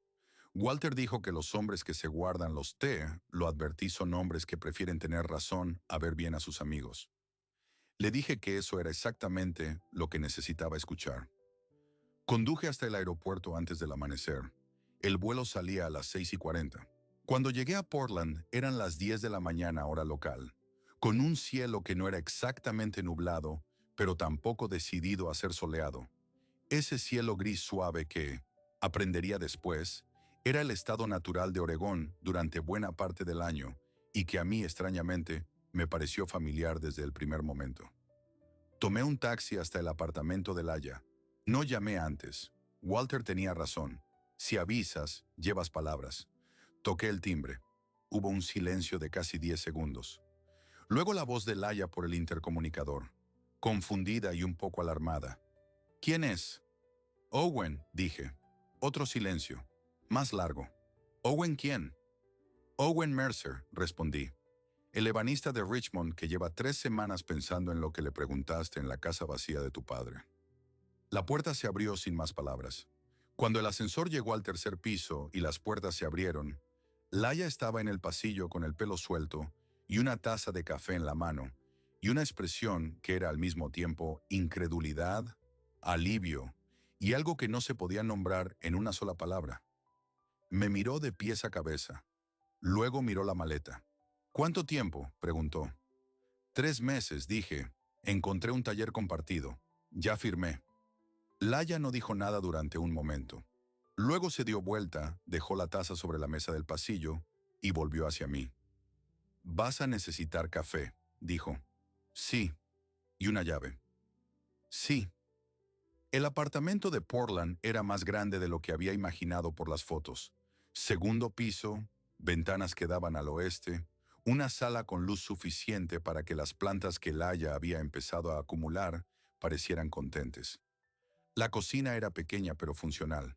Walter dijo que los hombres que se guardan los lo advertí son hombres que prefieren tener razón a ver bien a sus amigos. Le dije que eso era exactamente lo que necesitaba escuchar. Conduje hasta el aeropuerto antes del amanecer. El vuelo salía a las 6:40. Cuando llegué a Portland eran las 10 de la mañana hora local, con un cielo que no era exactamente nublado, pero tampoco decidido a ser soleado. Ese cielo gris suave que, aprendería después, era el estado natural de Oregón durante buena parte del año y que a mí, extrañamente, me pareció familiar desde el primer momento. Tomé un taxi hasta el apartamento de Laia. No llamé antes. Walter tenía razón. Si avisas, llevas palabras. Toqué el timbre. Hubo un silencio de casi 10 segundos. Luego la voz de Laia por el intercomunicador, confundida y un poco alarmada. ¿Quién es? Owen, dije. Otro silencio. Más largo. ¿Owen quién? Owen Mercer, respondí. El ebanista de Richmond que lleva 3 semanas pensando en lo que le preguntaste en la casa vacía de tu padre. La puerta se abrió sin más palabras. Cuando el ascensor llegó al tercer piso y las puertas se abrieron, Laia estaba en el pasillo con el pelo suelto y una taza de café en la mano, y una expresión que era al mismo tiempo incredulidad, alivio y algo que no se podía nombrar en una sola palabra. Me miró de pies a cabeza. Luego miró la maleta. ¿Cuánto tiempo?, preguntó. 3 meses, dije. Encontré un taller compartido. Ya firmé. Laia no dijo nada durante un momento. Luego se dio vuelta, dejó la taza sobre la mesa del pasillo y volvió hacia mí. Vas a necesitar café, dijo. Sí. ¿Y una llave? Sí. El apartamento de Portland era más grande de lo que había imaginado por las fotos. Segundo piso, ventanas que daban al oeste, una sala con luz suficiente para que las plantas que Laia había empezado a acumular parecieran contentes. La cocina era pequeña pero funcional.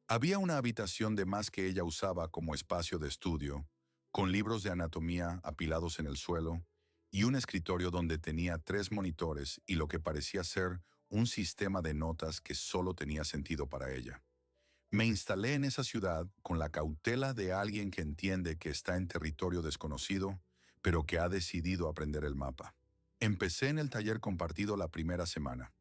Había una habitación de más que ella usaba como espacio de estudio, con libros de anatomía apilados en el suelo, y un escritorio donde tenía 3 monitores y lo que parecía ser un sistema de notas que solo tenía sentido para ella. Me instalé en esa ciudad con la cautela de alguien que entiende que está en territorio desconocido, pero que ha decidido aprender el mapa. Empecé en el taller compartido la primera semana.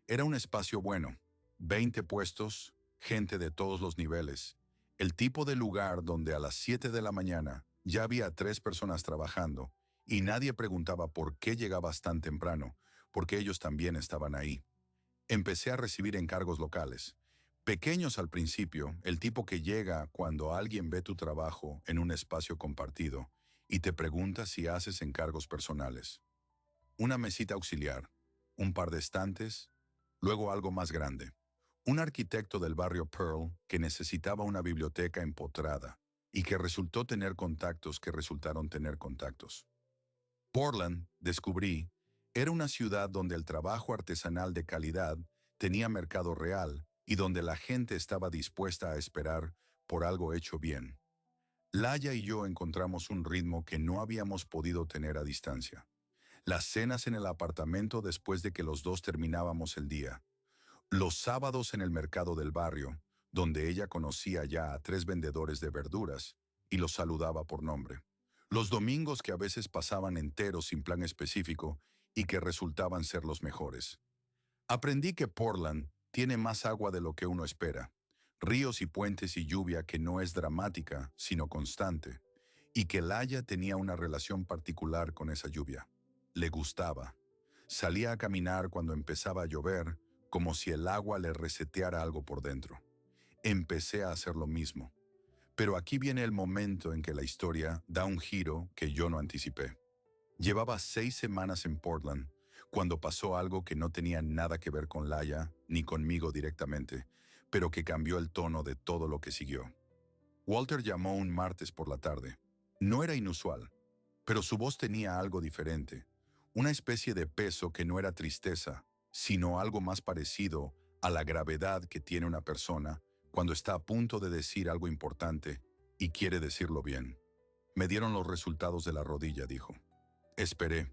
Era un espacio bueno, 20 puestos, gente de todos los niveles. El tipo de lugar donde a las 7 de la mañana ya había 3 personas trabajando y nadie preguntaba por qué llegabas tan temprano, porque ellos también estaban ahí. Empecé a recibir encargos locales. Pequeños al principio, el tipo que llega cuando alguien ve tu trabajo en un espacio compartido y te pregunta si haces encargos personales. Una mesita auxiliar, un par de estantes, luego algo más grande. Un arquitecto del barrio Pearl que necesitaba una biblioteca empotrada y que resultó tener contactos que resultaron tener contactos. Portland, descubrí, era una ciudad donde el trabajo artesanal de calidad tenía mercado real y donde la gente estaba dispuesta a esperar por algo hecho bien. Laia y yo encontramos un ritmo que no habíamos podido tener a distancia. Las cenas en el apartamento después de que los dos terminábamos el día. Los sábados en el mercado del barrio, donde ella conocía ya a 3 vendedores de verduras y los saludaba por nombre. Los domingos que a veces pasaban enteros sin plan específico y que resultaban ser los mejores. Aprendí que Portland tiene más agua de lo que uno espera, ríos y puentes y lluvia que no es dramática, sino constante, y que Laia tenía una relación particular con esa lluvia. Le gustaba. Salía a caminar cuando empezaba a llover, como si el agua le reseteara algo por dentro. Empecé a hacer lo mismo. Pero aquí viene el momento en que la historia da un giro que yo no anticipé. Llevaba 6 semanas en Portland, cuando pasó algo que no tenía nada que ver con Laia ni conmigo directamente, pero que cambió el tono de todo lo que siguió. Walter llamó un martes por la tarde. No era inusual, pero su voz tenía algo diferente, una especie de peso que no era tristeza, sino algo más parecido a la gravedad que tiene una persona cuando está a punto de decir algo importante y quiere decirlo bien. Me dieron los resultados de la rodilla, dijo. Esperé.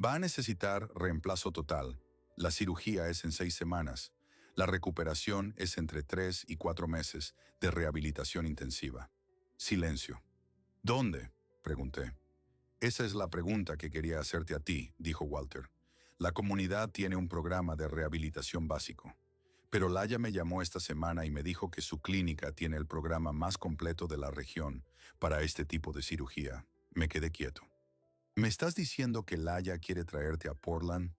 Va a necesitar reemplazo total. La cirugía es en 6 semanas. La recuperación es entre 3 y 4 meses de rehabilitación intensiva. Silencio. ¿Dónde? Pregunté. Esa es la pregunta que quería hacerte a ti, dijo Walter. La comunidad tiene un programa de rehabilitación básico. Pero Laia me llamó esta semana y me dijo que su clínica tiene el programa más completo de la región para este tipo de cirugía. Me quedé quieto. ¿Me estás diciendo que Laia quiere traerte a Portland?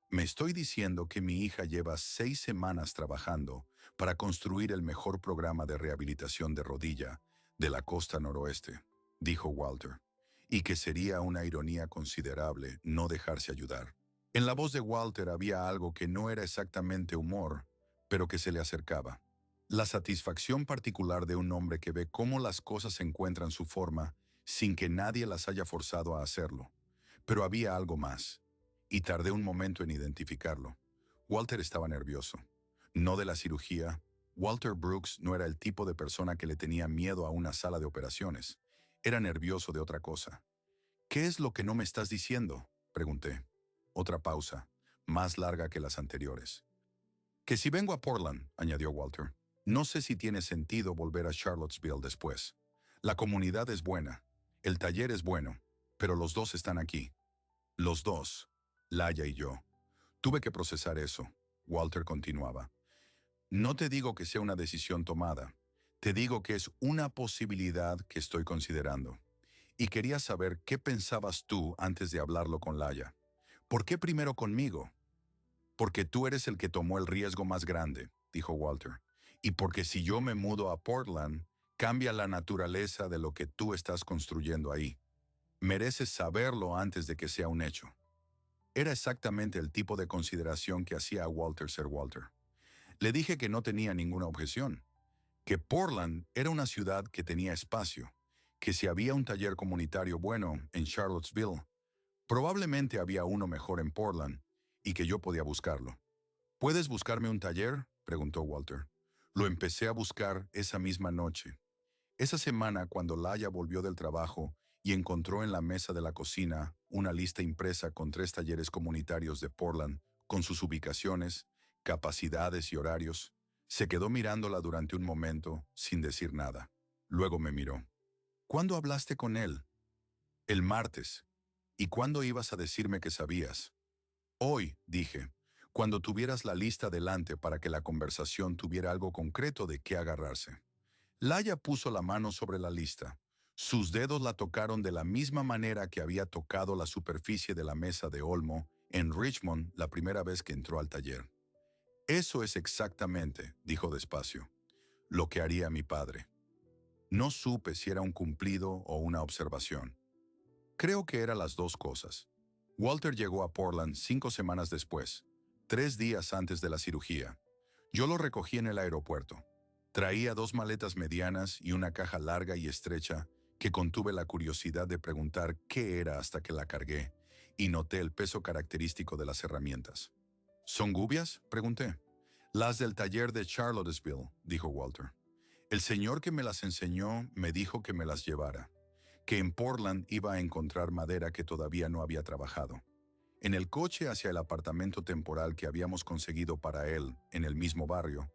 Me estoy diciendo que mi hija lleva 6 semanas trabajando para construir el mejor programa de rehabilitación de rodilla de la costa noroeste, dijo Walter, y que sería una ironía considerable no dejarse ayudar. En la voz de Walter había algo que no era exactamente humor, pero que se le acercaba. La satisfacción particular de un hombre que ve cómo las cosas encuentran su forma sin que nadie las haya forzado a hacerlo. Pero había algo más, y tardé un momento en identificarlo. Walter estaba nervioso. No de la cirugía. Walter Brooks no era el tipo de persona que le tenía miedo a una sala de operaciones. Era nervioso de otra cosa. ¿Qué es lo que no me estás diciendo?, pregunté. Otra pausa, más larga que las anteriores. Que si vengo a Portland, añadió Walter, no sé si tiene sentido volver a Charlottesville después. La comunidad es buena, el taller es bueno, pero los dos están aquí. Los dos, Laia y yo. Tuve que procesar eso. Walter continuaba. No te digo que sea una decisión tomada. Te digo que es una posibilidad que estoy considerando. Y quería saber qué pensabas tú antes de hablarlo con Laia. ¿Por qué primero conmigo? Porque tú eres el que tomó el riesgo más grande, dijo Walter. Y porque si yo me mudo a Portland, cambia la naturaleza de lo que tú estás construyendo ahí. Mereces saberlo antes de que sea un hecho. Era exactamente el tipo de consideración que hacía a Walter ser Walter. Le dije que no tenía ninguna objeción, que Portland era una ciudad que tenía espacio, que si había un taller comunitario bueno en Charlottesville, probablemente había uno mejor en Portland y que yo podía buscarlo. ¿Puedes buscarme un taller?, preguntó Walter. Lo empecé a buscar esa misma noche. Esa semana, cuando Laia volvió del trabajo y encontró en la mesa de la cocina una lista impresa con 3 talleres comunitarios de Portland, con sus ubicaciones, capacidades y horarios, se quedó mirándola durante un momento sin decir nada. Luego me miró. ¿Cuándo hablaste con él? El martes. ¿Y cuándo ibas a decirme que sabías? Hoy, dije, cuando tuvieras la lista delante para que la conversación tuviera algo concreto de qué agarrarse. Laia puso la mano sobre la lista. Sus dedos la tocaron de la misma manera que había tocado la superficie de la mesa de Olmo en Richmond la primera vez que entró al taller. Eso es exactamente, dijo despacio, lo que haría mi padre. No supe si era un cumplido o una observación. Creo que eran las dos cosas. Walter llegó a Portland 5 semanas después, 3 días antes de la cirugía. Yo lo recogí en el aeropuerto. Traía 2 maletas medianas y una caja larga y estrecha que contuve la curiosidad de preguntar qué era hasta que la cargué y noté el peso característico de las herramientas. ¿Son gubias?, pregunté. Las del taller de Charlottesville, dijo Walter. El señor que me las enseñó me dijo que me las llevara, que en Portland iba a encontrar madera que todavía no había trabajado. En el coche hacia el apartamento temporal que habíamos conseguido para él, en el mismo barrio,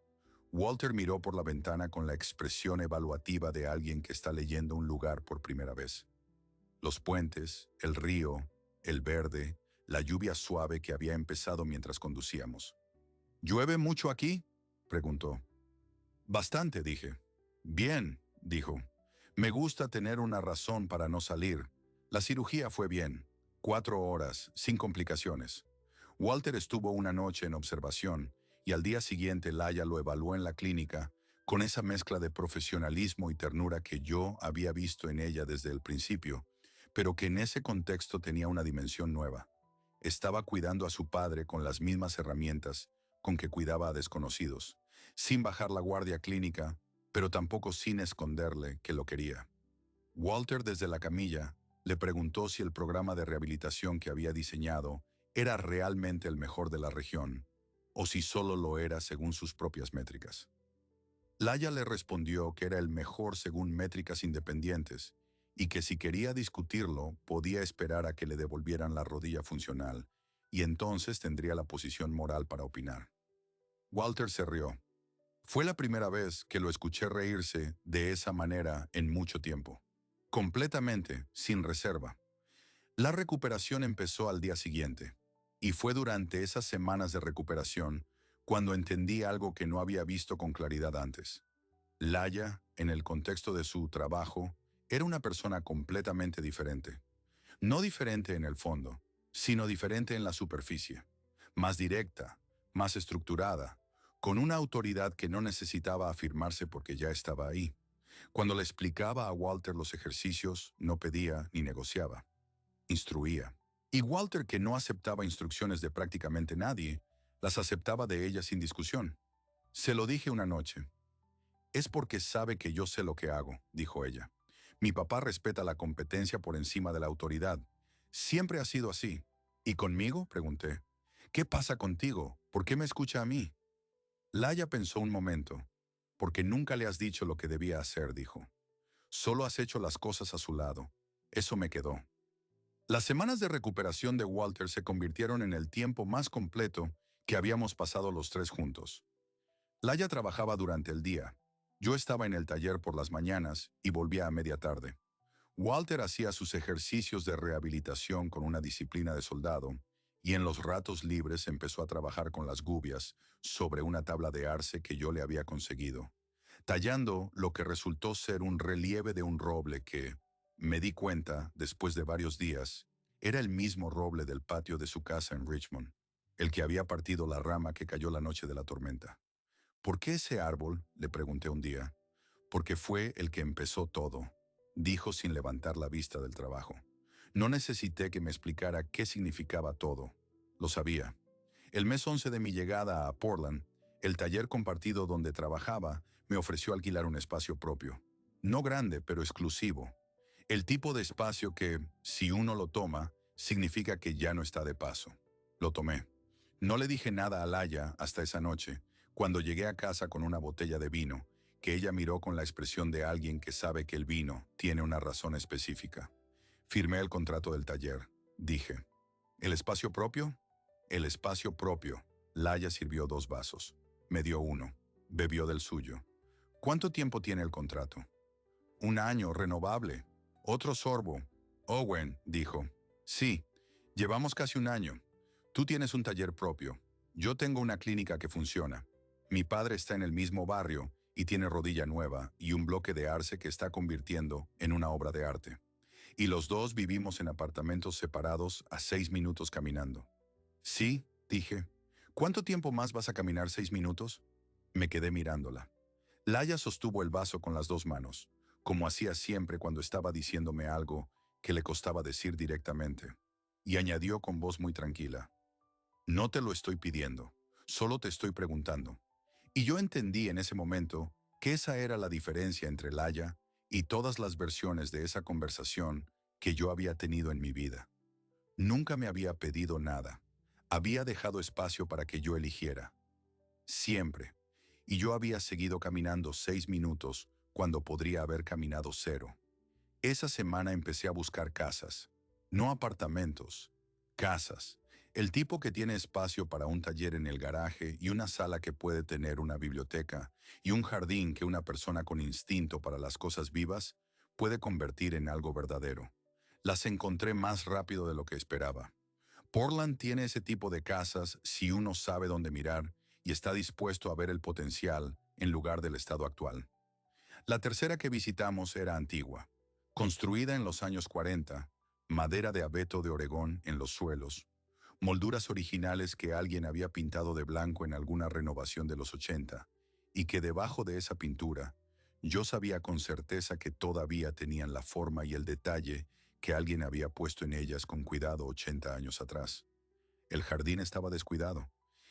Walter miró por la ventana con la expresión evaluativa de alguien que está leyendo un lugar por primera vez. Los puentes, el río, el verde, la lluvia suave que había empezado mientras conducíamos. ¿Llueve mucho aquí?, preguntó. Bastante, dije. Bien, dijo. Me gusta tener una razón para no salir. La cirugía fue bien. 4 horas, sin complicaciones. Walter estuvo una noche en observación y al día siguiente Laia lo evaluó en la clínica con esa mezcla de profesionalismo y ternura que yo había visto en ella desde el principio, pero que en ese contexto tenía una dimensión nueva. Estaba cuidando a su padre con las mismas herramientas con que cuidaba a desconocidos, sin bajar la guardia clínica, pero tampoco sin esconderle que lo quería. Walter, desde la camilla, le preguntó si el programa de rehabilitación que había diseñado era realmente el mejor de la región, o si solo lo era según sus propias métricas. Laia le respondió que era el mejor según métricas independientes, y que si quería discutirlo, podía esperar a que le devolvieran la rodilla funcional, y entonces tendría la posición moral para opinar. Walter se rió. Fue la primera vez que lo escuché reírse de esa manera en mucho tiempo. Completamente, sin reserva. La recuperación empezó al día siguiente, y fue durante esas semanas de recuperación cuando entendí algo que no había visto con claridad antes. Laia, en el contexto de su trabajo, era una persona completamente diferente. No diferente en el fondo, sino diferente en la superficie. Más directa, más estructurada, con una autoridad que no necesitaba afirmarse porque ya estaba ahí. Cuando le explicaba a Walter los ejercicios, no pedía ni negociaba. Instruía. Y Walter, que no aceptaba instrucciones de prácticamente nadie, las aceptaba de ella sin discusión. Se lo dije una noche. Es porque sabe que yo sé lo que hago, dijo ella. Mi papá respeta la competencia por encima de la autoridad. Siempre ha sido así. ¿Y conmigo?, pregunté. ¿Qué pasa contigo? ¿Por qué me escucha a mí? Laia pensó un momento. Porque nunca le has dicho lo que debía hacer, dijo. Solo has hecho las cosas a su lado. Eso me quedó. Las semanas de recuperación de Walter se convirtieron en el tiempo más completo que habíamos pasado los tres juntos. Laia trabajaba durante el día. Yo estaba en el taller por las mañanas y volvía a media tarde. Walter hacía sus ejercicios de rehabilitación con una disciplina de soldado y en los ratos libres empezó a trabajar con las gubias sobre una tabla de arce que yo le había conseguido, tallando lo que resultó ser un relieve de un roble que, me di cuenta, después de varios días, era el mismo roble del patio de su casa en Richmond, el que había partido la rama que cayó la noche de la tormenta. ¿Por qué ese árbol?, le pregunté un día. Porque fue el que empezó todo, dijo sin levantar la vista del trabajo. No necesité que me explicara qué significaba todo. Lo sabía. El mes 11 de mi llegada a Portland, el taller compartido donde trabajaba me ofreció alquilar un espacio propio. No grande, pero exclusivo. El tipo de espacio que, si uno lo toma, significa que ya no está de paso. Lo tomé. No le dije nada a Laia hasta esa noche, cuando llegué a casa con una botella de vino, que ella miró con la expresión de alguien que sabe que el vino tiene una razón específica. Firmé el contrato del taller. Dije, ¿el espacio propio? El espacio propio. Laia sirvió 2 vasos. Me dio uno. Bebió del suyo. ¿Cuánto tiempo tiene el contrato? 1 año, renovable. Otro sorbo. Owen, dijo. Sí, llevamos casi un año. Tú tienes un taller propio. Yo tengo una clínica que funciona. Mi padre está en el mismo barrio y tiene rodilla nueva y un bloque de arce que está convirtiendo en una obra de arte. Y los dos vivimos en apartamentos separados a 6 minutos caminando. Sí, dije. ¿Cuánto tiempo más vas a caminar 6 minutos? Me quedé mirándola. Laia sostuvo el vaso con las dos manos, como hacía siempre cuando estaba diciéndome algo que le costaba decir directamente, y añadió con voz muy tranquila, no te lo estoy pidiendo, solo te estoy preguntando. Y yo entendí en ese momento que esa era la diferencia entre Laia y todas las versiones de esa conversación que yo había tenido en mi vida. Nunca me había pedido nada. Había dejado espacio para que yo eligiera. Siempre. Y yo había seguido caminando 6 minutos cuando podría haber caminado 0. Esa semana empecé a buscar casas. No apartamentos. Casas. El tipo que tiene espacio para un taller en el garaje y una sala que puede tener una biblioteca y un jardín que una persona con instinto para las cosas vivas puede convertir en algo verdadero. Las encontré más rápido de lo que esperaba. Portland tiene ese tipo de casas si uno sabe dónde mirar y está dispuesto a ver el potencial en lugar del estado actual. La tercera que visitamos era antigua, construida en los años 40, madera de abeto de Oregón en los suelos, molduras originales que alguien había pintado de blanco en alguna renovación de los 80, y que debajo de esa pintura, yo sabía con certeza que todavía tenían la forma y el detalle que alguien había puesto en ellas con cuidado 80 años atrás. El jardín estaba descuidado.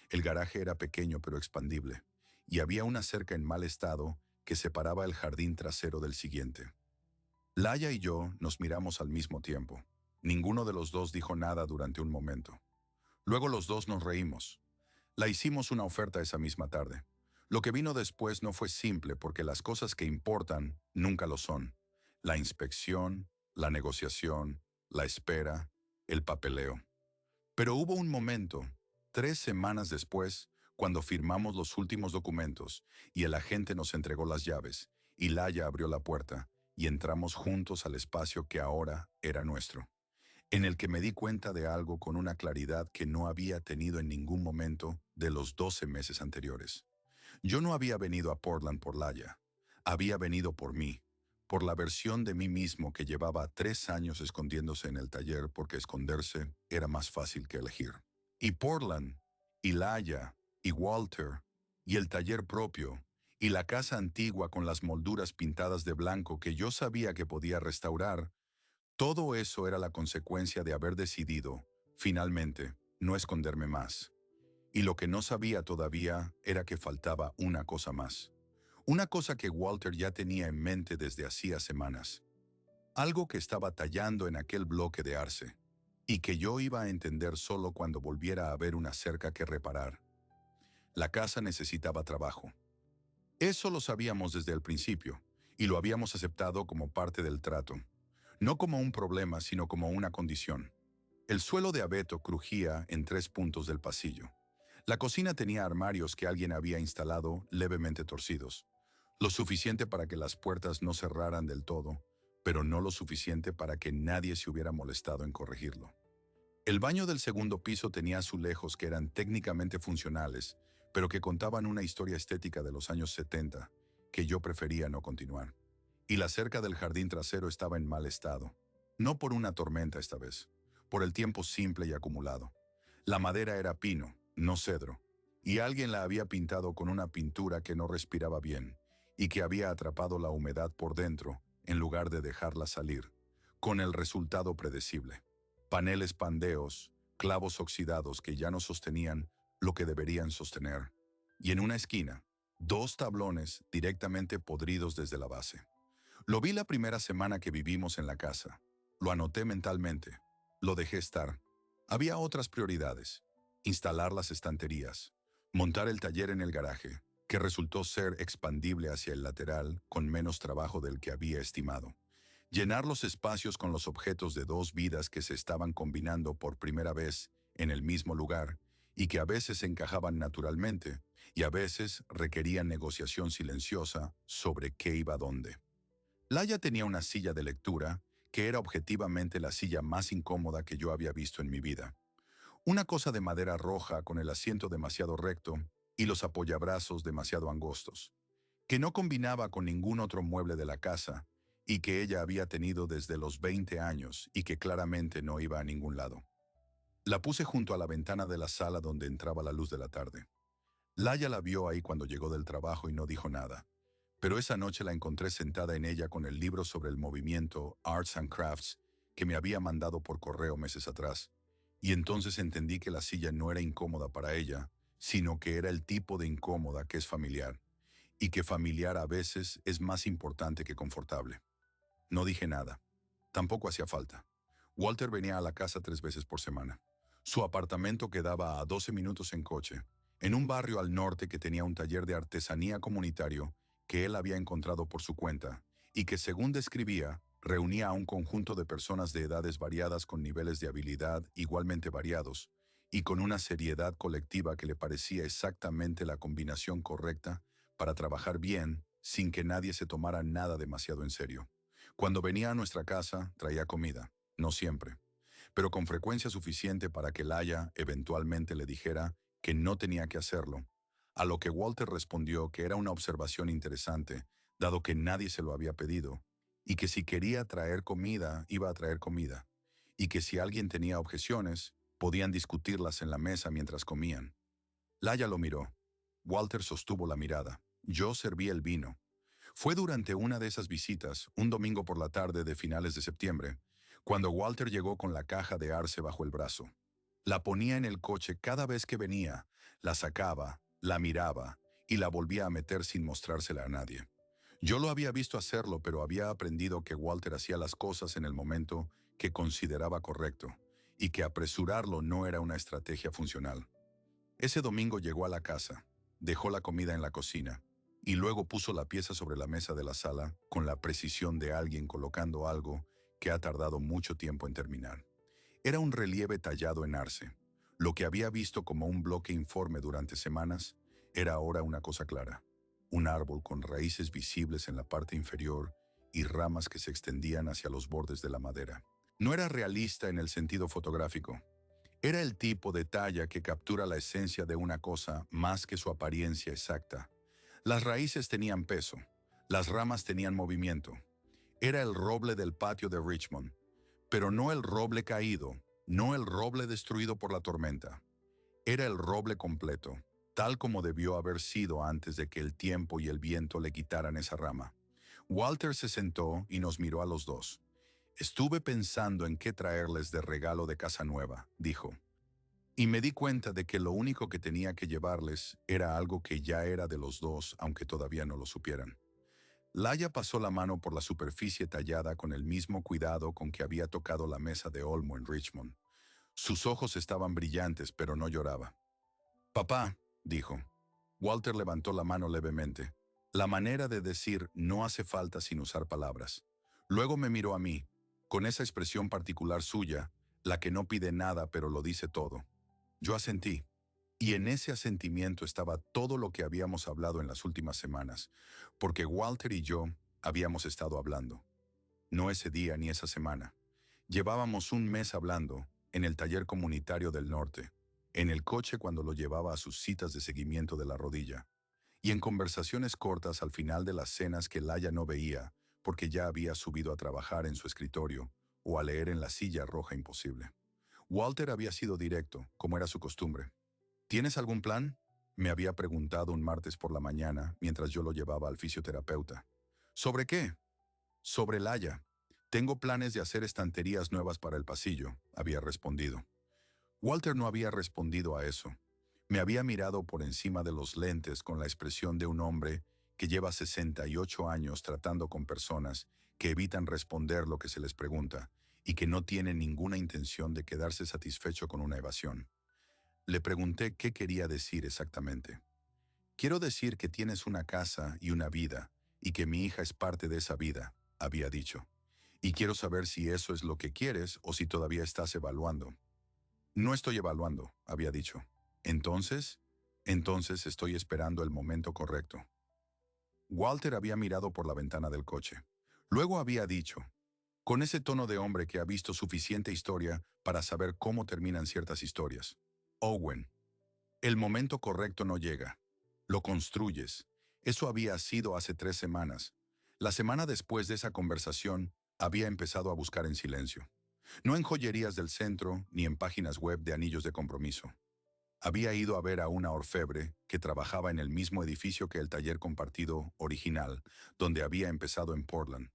El garaje era pequeño pero expandible, y había una cerca en mal estado que separaba el jardín trasero del siguiente. Laia y yo nos miramos al mismo tiempo. Ninguno de los dos dijo nada durante un momento. Luego los dos nos reímos. La hicimos una oferta esa misma tarde. Lo que vino después no fue simple porque las cosas que importan nunca lo son. La inspección, la negociación, la espera, el papeleo. Pero hubo un momento, 3 semanas después, cuando firmamos los últimos documentos y el agente nos entregó las llaves, y Laia abrió la puerta, y entramos juntos al espacio que ahora era nuestro, en el que me di cuenta de algo con una claridad que no había tenido en ningún momento de los 12 meses anteriores. Yo no había venido a Portland por Laia, había venido por mí, por la versión de mí mismo que llevaba 3 años escondiéndose en el taller porque esconderse era más fácil que elegir. Y Portland, y Laia, y Walter, y el taller propio, y la casa antigua con las molduras pintadas de blanco que yo sabía que podía restaurar, todo eso era la consecuencia de haber decidido, finalmente, no esconderme más. Y lo que no sabía todavía era que faltaba una cosa más. Una cosa que Walter ya tenía en mente desde hacía semanas. Algo que estaba tallando en aquel bloque de arce. Y que yo iba a entender solo cuando volviera a ver una cerca que reparar. La casa necesitaba trabajo. Eso lo sabíamos desde el principio, y lo habíamos aceptado como parte del trato. No como un problema, sino como una condición. El suelo de abeto crujía en 3 puntos del pasillo. La cocina tenía armarios que alguien había instalado levemente torcidos. Lo suficiente para que las puertas no cerraran del todo, pero no lo suficiente para que nadie se hubiera molestado en corregirlo. El baño del segundo piso tenía azulejos que eran técnicamente funcionales, pero que contaban una historia estética de los años 70, que yo prefería no continuar. Y la cerca del jardín trasero estaba en mal estado. No por una tormenta esta vez, por el tiempo simple y acumulado. La madera era pino, no cedro, y alguien la había pintado con una pintura que no respiraba bien, y que había atrapado la humedad por dentro, en lugar de dejarla salir, con el resultado predecible. Paneles pandeos, clavos oxidados que ya no sostenían lo que deberían sostener, y en una esquina, 2 tablones directamente podridos desde la base. Lo vi la primera semana que vivimos en la casa. Lo anoté mentalmente. Lo dejé estar. Había otras prioridades. Instalar las estanterías. Montar el taller en el garaje, que resultó ser expandible hacia el lateral con menos trabajo del que había estimado. Llenar los espacios con los objetos de 2 vidas que se estaban combinando por primera vez en el mismo lugar y que a veces encajaban naturalmente y a veces requerían negociación silenciosa sobre qué iba dónde. Laia tenía una silla de lectura que era objetivamente la silla más incómoda que yo había visto en mi vida. Una cosa de madera roja con el asiento demasiado recto y los apoyabrazos demasiado angostos, que no combinaba con ningún otro mueble de la casa y que ella había tenido desde los 20 años y que claramente no iba a ningún lado. La puse junto a la ventana de la sala donde entraba la luz de la tarde. Laia la vio ahí cuando llegó del trabajo y no dijo nada, pero esa noche la encontré sentada en ella con el libro sobre el movimiento Arts and Crafts que me había mandado por correo meses atrás, y entonces entendí que la silla no era incómoda para ella, sino que era el tipo de incómoda que es familiar, y que familiar a veces es más importante que confortable. No dije nada. Tampoco hacía falta. Walter venía a la casa 3 veces por semana. Su apartamento quedaba a 12 minutos en coche, en un barrio al norte que tenía un taller de artesanía comunitario que él había encontrado por su cuenta y que, según describía, reunía a un conjunto de personas de edades variadas con niveles de habilidad igualmente variados y con una seriedad colectiva que le parecía exactamente la combinación correcta para trabajar bien sin que nadie se tomara nada demasiado en serio. Cuando venía a nuestra casa, traía comida, no siempre, pero con frecuencia suficiente para que Laia eventualmente le dijera que no tenía que hacerlo, a lo que Walter respondió que era una observación interesante, dado que nadie se lo había pedido, y que si quería traer comida, iba a traer comida, y que si alguien tenía objeciones, podían discutirlas en la mesa mientras comían. Laia lo miró. Walter sostuvo la mirada. Yo serví el vino. Fue durante una de esas visitas, un domingo por la tarde de finales de septiembre, cuando Walter llegó con la caja de arce bajo el brazo. La ponía en el coche cada vez que venía, la sacaba, la miraba y la volvía a meter sin mostrársela a nadie. Yo lo había visto hacerlo, pero había aprendido que Walter hacía las cosas en el momento que consideraba correcto y que apresurarlo no era una estrategia funcional. Ese domingo llegó a la casa, dejó la comida en la cocina y luego puso la pieza sobre la mesa de la sala con la precisión de alguien colocando algo que ha tardado mucho tiempo en terminar. Era un relieve tallado en arce. Lo que había visto como un bloque informe durante semanas era ahora una cosa clara. Un árbol con raíces visibles en la parte inferior y ramas que se extendían hacia los bordes de la madera. No era realista en el sentido fotográfico. Era el tipo de talla que captura la esencia de una cosa más que su apariencia exacta. Las raíces tenían peso, las ramas tenían movimiento. Era el roble del patio de Richmond, pero no el roble caído, no el roble destruido por la tormenta. Era el roble completo, tal como debió haber sido antes de que el tiempo y el viento le quitaran esa rama. Walter se sentó y nos miró a los dos. Estuve pensando en qué traerles de regalo de casa nueva, dijo. Y me di cuenta de que lo único que tenía que llevarles era algo que ya era de los dos, aunque todavía no lo supieran. Laia pasó la mano por la superficie tallada con el mismo cuidado con que había tocado la mesa de olmo en Richmond. Sus ojos estaban brillantes, pero no lloraba. Papá, dijo. Walter levantó la mano levemente. La manera de decir no hace falta sin usar palabras. Luego me miró a mí, con esa expresión particular suya, la que no pide nada pero lo dice todo. Yo asentí. Y en ese asentimiento estaba todo lo que habíamos hablado en las últimas semanas, porque Walter y yo habíamos estado hablando. No ese día ni esa semana. Llevábamos un mes hablando, en el taller comunitario del norte, en el coche cuando lo llevaba a sus citas de seguimiento de la rodilla, y en conversaciones cortas al final de las cenas que Laia no veía, porque ya había subido a trabajar en su escritorio o a leer en la silla roja imposible. Walter había sido directo, como era su costumbre. ¿Tienes algún plan?, me había preguntado un martes por la mañana mientras yo lo llevaba al fisioterapeuta. ¿Sobre qué? Sobre Laia. Tengo planes de hacer estanterías nuevas para el pasillo, había respondido. Walter no había respondido a eso. Me había mirado por encima de los lentes con la expresión de un hombre que lleva 68 años tratando con personas que evitan responder lo que se les pregunta y que no tienen ninguna intención de quedarse satisfecho con una evasión. Le pregunté qué quería decir exactamente. Quiero decir que tienes una casa y una vida, y que mi hija es parte de esa vida, había dicho. Y quiero saber si eso es lo que quieres o si todavía estás evaluando. No estoy evaluando, había dicho. Entonces estoy esperando el momento correcto. Walter había mirado por la ventana del coche. Luego había dicho, con ese tono de hombre que ha visto suficiente historia para saber cómo terminan ciertas historias. Owen, el momento correcto no llega. Lo construyes. Eso había sido hace 3 semanas. La semana después de esa conversación, había empezado a buscar en silencio. No en joyerías del centro, ni en páginas web de anillos de compromiso. Había ido a ver a una orfebre que trabajaba en el mismo edificio que el taller compartido original, donde había empezado en Portland.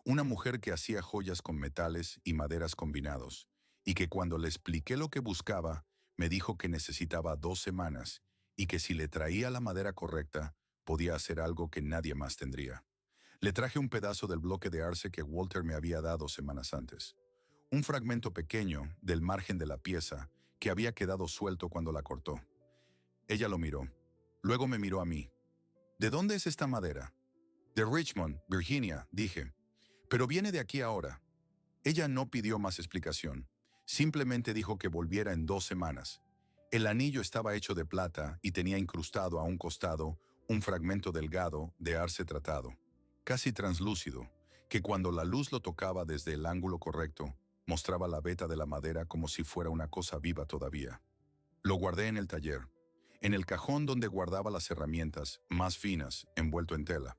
Una mujer que hacía joyas con metales y maderas combinados, y que cuando le expliqué lo que buscaba, me dijo que necesitaba 2 semanas y que si le traía la madera correcta, podía hacer algo que nadie más tendría. Le traje un pedazo del bloque de arce que Walter me había dado semanas antes. Un fragmento pequeño del margen de la pieza que había quedado suelto cuando la cortó. Ella lo miró. Luego me miró a mí. ¿De dónde es esta madera? De Richmond, Virginia, dije. Pero viene de aquí ahora. Ella no pidió más explicación. Simplemente dijo que volviera en 2 semanas. El anillo estaba hecho de plata y tenía incrustado a un costado un fragmento delgado de arce tratado, casi translúcido, que cuando la luz lo tocaba desde el ángulo correcto, mostraba la veta de la madera como si fuera una cosa viva todavía. Lo guardé en el taller, en el cajón donde guardaba las herramientas, más finas, envuelto en tela.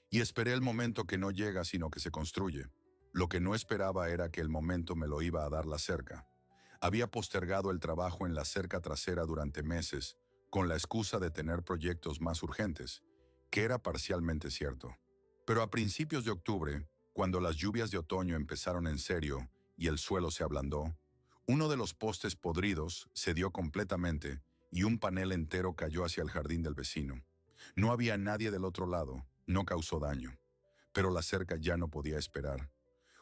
Y esperé el momento que no llega sino que se construye. Lo que no esperaba era que el momento me lo iba a dar la cerca. Había postergado el trabajo en la cerca trasera durante meses, con la excusa de tener proyectos más urgentes, que era parcialmente cierto. Pero a principios de octubre, cuando las lluvias de otoño empezaron en serio y el suelo se ablandó, uno de los postes podridos cedió completamente y un panel entero cayó hacia el jardín del vecino. No había nadie del otro lado, no causó daño, pero la cerca ya no podía esperar.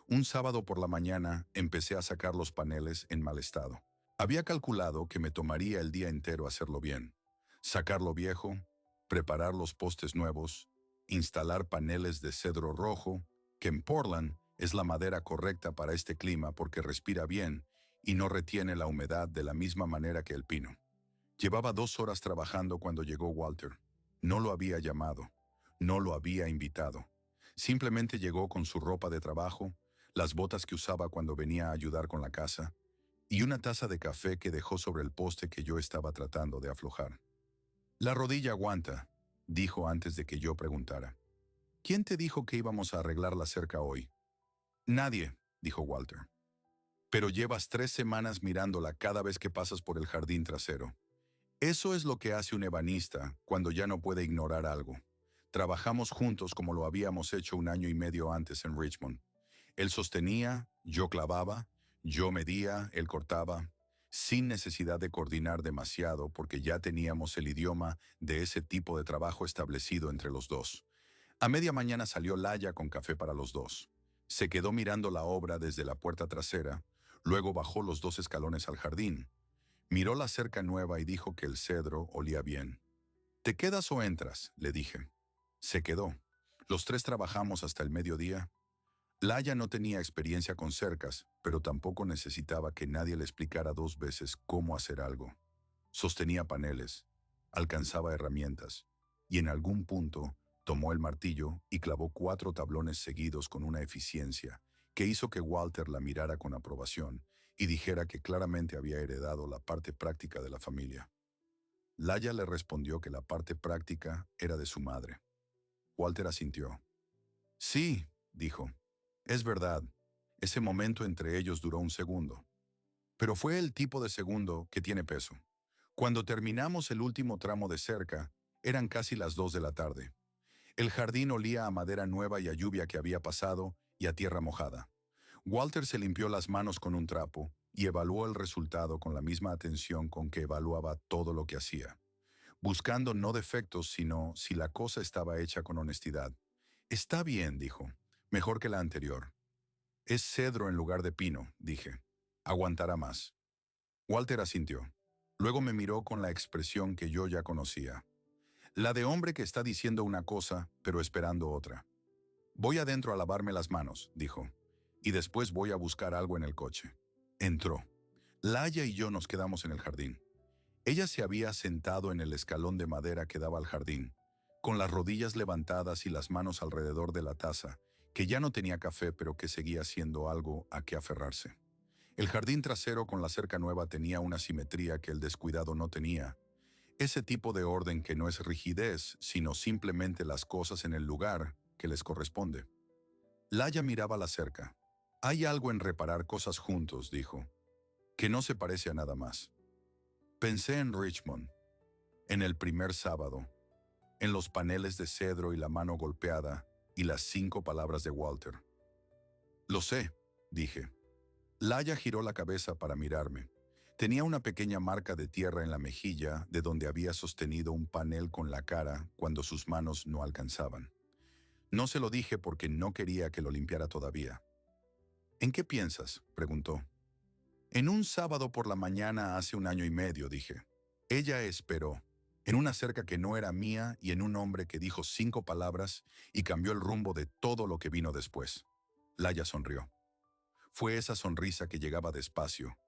Un sábado por la mañana empecé a sacar los paneles en mal estado. Había calculado que me tomaría el día entero hacerlo bien. Sacar lo viejo, preparar los postes nuevos, instalar paneles de cedro rojo, que en Portland es la madera correcta para este clima porque respira bien y no retiene la humedad de la misma manera que el pino. Llevaba 2 horas trabajando cuando llegó Walter. No lo había llamado, no lo había invitado. Simplemente llegó con su ropa de trabajo, las botas que usaba cuando venía a ayudar con la casa, y una taza de café que dejó sobre el poste que yo estaba tratando de aflojar. La rodilla aguanta, dijo antes de que yo preguntara. ¿Quién te dijo que íbamos a arreglar la cerca hoy? Nadie, dijo Walter. Pero llevas 3 semanas mirándola cada vez que pasas por el jardín trasero. Eso es lo que hace un ebanista cuando ya no puede ignorar algo. Trabajamos juntos como lo habíamos hecho 1 año y medio antes en Richmond. Él sostenía, yo clavaba, yo medía, él cortaba, sin necesidad de coordinar demasiado porque ya teníamos el idioma de ese tipo de trabajo establecido entre los dos. A media mañana salió Laya con café para los dos. Se quedó mirando la obra desde la puerta trasera, luego bajó los 2 escalones al jardín. Miró la cerca nueva y dijo que el cedro olía bien. ¿Te quedas o entras?, le dije. Se quedó. Los tres trabajamos hasta el mediodía. Laya no tenía experiencia con cercas, pero tampoco necesitaba que nadie le explicara 2 veces cómo hacer algo. Sostenía paneles, alcanzaba herramientas, y en algún punto tomó el martillo y clavó 4 tablones seguidos con una eficiencia que hizo que Walter la mirara con aprobación y dijera que claramente había heredado la parte práctica de la familia. Laya le respondió que la parte práctica era de su madre. Walter asintió. Sí, dijo. Es verdad. Ese momento entre ellos duró un segundo. Pero fue el tipo de segundo que tiene peso. Cuando terminamos el último tramo de cerca, eran casi las 2 de la tarde. El jardín olía a madera nueva y a lluvia que había pasado y a tierra mojada. Walter se limpió las manos con un trapo y evaluó el resultado con la misma atención con que evaluaba todo lo que hacía, buscando no defectos, sino si la cosa estaba hecha con honestidad. Está bien, dijo. Mejor que la anterior. Es cedro en lugar de pino, dije. Aguantará más. Walter asintió. Luego me miró con la expresión que yo ya conocía. La de hombre que está diciendo una cosa, pero esperando otra. Voy adentro a lavarme las manos, dijo. Y después voy a buscar algo en el coche. Entró. Laya y yo nos quedamos en el jardín. Ella se había sentado en el escalón de madera que daba al jardín, con las rodillas levantadas y las manos alrededor de la taza, que ya no tenía café, pero que seguía siendo algo a que aferrarse. El jardín trasero con la cerca nueva tenía una simetría que el descuidado no tenía. Ese tipo de orden que no es rigidez, sino simplemente las cosas en el lugar que les corresponde. Laia miraba la cerca. Hay algo en reparar cosas juntos, dijo, que no se parece a nada más. Pensé en Richmond, en el primer sábado, en los paneles de cedro y la mano golpeada y las 5 palabras de Walter. Lo sé, dije. Laia giró la cabeza para mirarme. Tenía una pequeña marca de tierra en la mejilla de donde había sostenido un panel con la cara cuando sus manos no alcanzaban. No se lo dije porque no quería que lo limpiara todavía. ¿En qué piensas?, preguntó. En un sábado por la mañana hace 1 año y medio, dije. Ella esperó, en una cerca que no era mía y en un hombre que dijo 5 palabras y cambió el rumbo de todo lo que vino después. Laia sonrió. Fue esa sonrisa que llegaba despacio,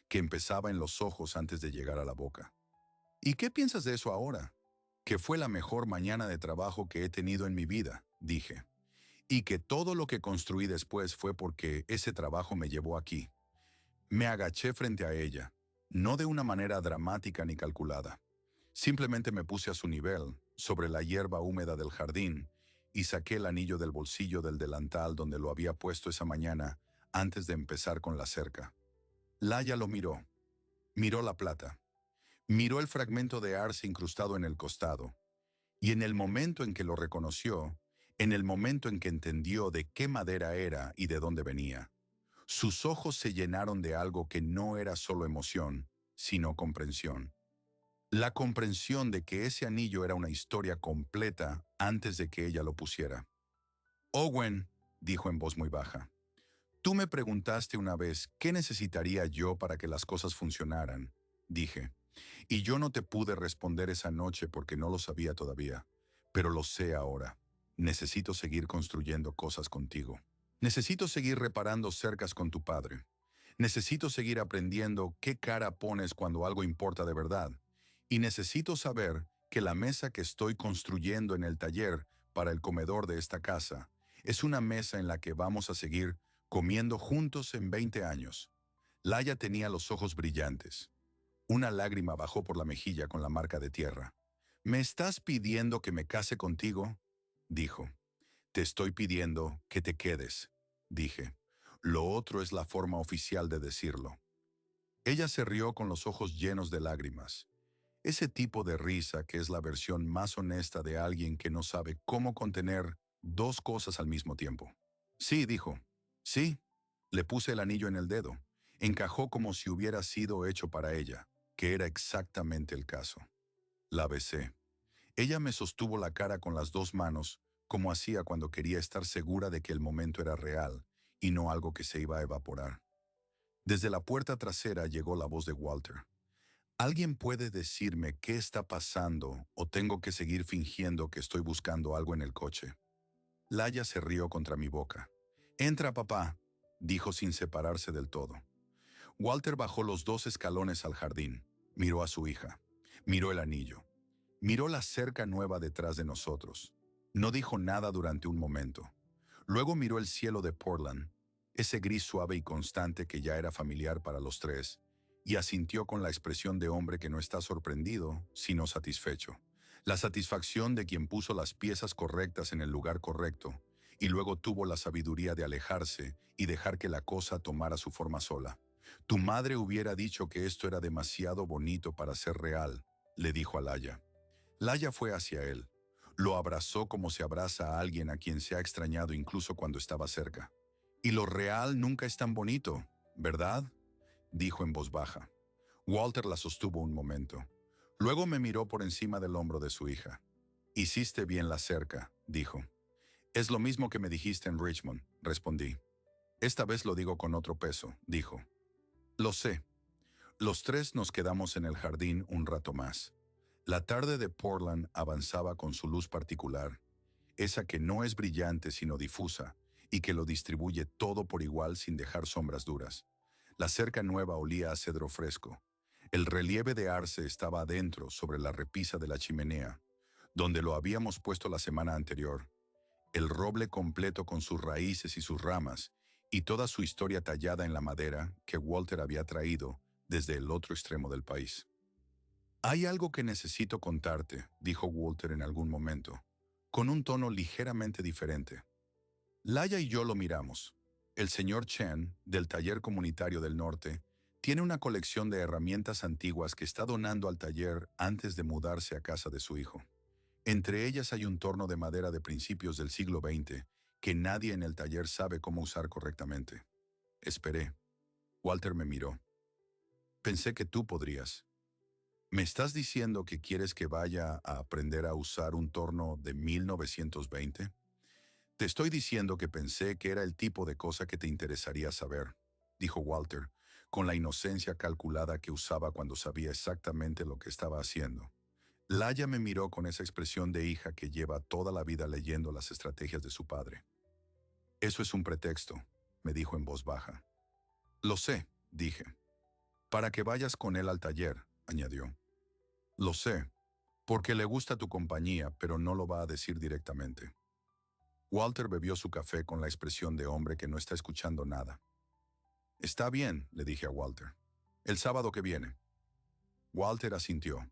que empezaba en los ojos antes de llegar a la boca. ¿Y qué piensas de eso ahora? Que fue la mejor mañana de trabajo que he tenido en mi vida, dije. Y que todo lo que construí después fue porque ese trabajo me llevó aquí. Me agaché frente a ella, no de una manera dramática ni calculada. Simplemente me puse a su nivel, sobre la hierba húmeda del jardín, y saqué el anillo del bolsillo del delantal donde lo había puesto esa mañana antes de empezar con la cerca. Laia lo miró. Miró la plata. Miró el fragmento de arce incrustado en el costado. Y en el momento en que lo reconoció, en el momento en que entendió de qué madera era y de dónde venía, sus ojos se llenaron de algo que no era solo emoción, sino comprensión. La comprensión de que ese anillo era una historia completa antes de que ella lo pusiera. Owen, dijo en voz muy baja, tú me preguntaste una vez qué necesitaría yo para que las cosas funcionaran, dije, y yo no te pude responder esa noche porque no lo sabía todavía, pero lo sé ahora. Necesito seguir construyendo cosas contigo. Necesito seguir reparando cercas con tu padre. Necesito seguir aprendiendo qué cara pones cuando algo importa de verdad. Y necesito saber que la mesa que estoy construyendo en el taller para el comedor de esta casa es una mesa en la que vamos a seguir comiendo juntos en 20 años. Laia tenía los ojos brillantes. Una lágrima bajó por la mejilla con la marca de tierra. ¿Me estás pidiendo que me case contigo?, dijo. Te estoy pidiendo que te quedes, dije. Lo otro es la forma oficial de decirlo. Ella se rió con los ojos llenos de lágrimas. Ese tipo de risa que es la versión más honesta de alguien que no sabe cómo contener 2 cosas al mismo tiempo. Sí, dijo. Sí. Le puse el anillo en el dedo. Encajó como si hubiera sido hecho para ella, que era exactamente el caso. La besé. Ella me sostuvo la cara con las 2 manos, como hacía cuando quería estar segura de que el momento era real y no algo que se iba a evaporar. Desde la puerta trasera llegó la voz de Walter. ¿Alguien puede decirme qué está pasando o tengo que seguir fingiendo que estoy buscando algo en el coche? Laia se rió contra mi boca. Entra, papá, dijo sin separarse del todo. Walter bajó los 2 escalones al jardín, miró a su hija, miró el anillo, miró la cerca nueva detrás de nosotros. No dijo nada durante un momento. Luego miró el cielo de Portland, ese gris suave y constante que ya era familiar para los 3, y asintió con la expresión de hombre que no está sorprendido, sino satisfecho. La satisfacción de quien puso las piezas correctas en el lugar correcto, y luego tuvo la sabiduría de alejarse y dejar que la cosa tomara su forma sola. Tu madre hubiera dicho que esto era demasiado bonito para ser real, le dijo a Laia. Laia fue hacia él. Lo abrazó como se abraza a alguien a quien se ha extrañado incluso cuando estaba cerca. Y lo real nunca es tan bonito, ¿verdad?, dijo en voz baja. Walter la sostuvo un momento. Luego me miró por encima del hombro de su hija. Hiciste bien la cerca, dijo. Es lo mismo que me dijiste en Richmond, respondí. Esta vez lo digo con otro peso, dijo. Lo sé. Los 3 nos quedamos en el jardín un rato más. La tarde de Portland avanzaba con su luz particular, esa que no es brillante sino difusa, y que lo distribuye todo por igual sin dejar sombras duras. La cerca nueva olía a cedro fresco. El relieve de arce estaba adentro sobre la repisa de la chimenea, donde lo habíamos puesto la semana anterior. el roble completo con sus raíces y sus ramas, y toda su historia tallada en la madera que Walter había traído desde el otro extremo del país. Hay algo que necesito contarte, dijo Walter en algún momento, con un tono ligeramente diferente. Laia y yo lo miramos. El señor Chen, del taller comunitario del norte, tiene una colección de herramientas antiguas que está donando al taller antes de mudarse a casa de su hijo. Entre ellas hay un torno de madera de principios del siglo XX que nadie en el taller sabe cómo usar correctamente. Esperé. Walter me miró. Pensé que tú podrías. ¿Me estás diciendo que quieres que vaya a aprender a usar un torno de 1920? Te estoy diciendo que pensé que era el tipo de cosa que te interesaría saber, dijo Walter, con la inocencia calculada que usaba cuando sabía exactamente lo que estaba haciendo. Laia me miró con esa expresión de hija que lleva toda la vida leyendo las estrategias de su padre. Eso es un pretexto, me dijo en voz baja. Lo sé, dije. Para que vayas con él al taller, añadió. Lo sé, porque le gusta tu compañía, pero no lo va a decir directamente. Walter bebió su café con la expresión de hombre que no está escuchando nada. Está bien, le dije a Walter. El sábado que viene. Walter asintió,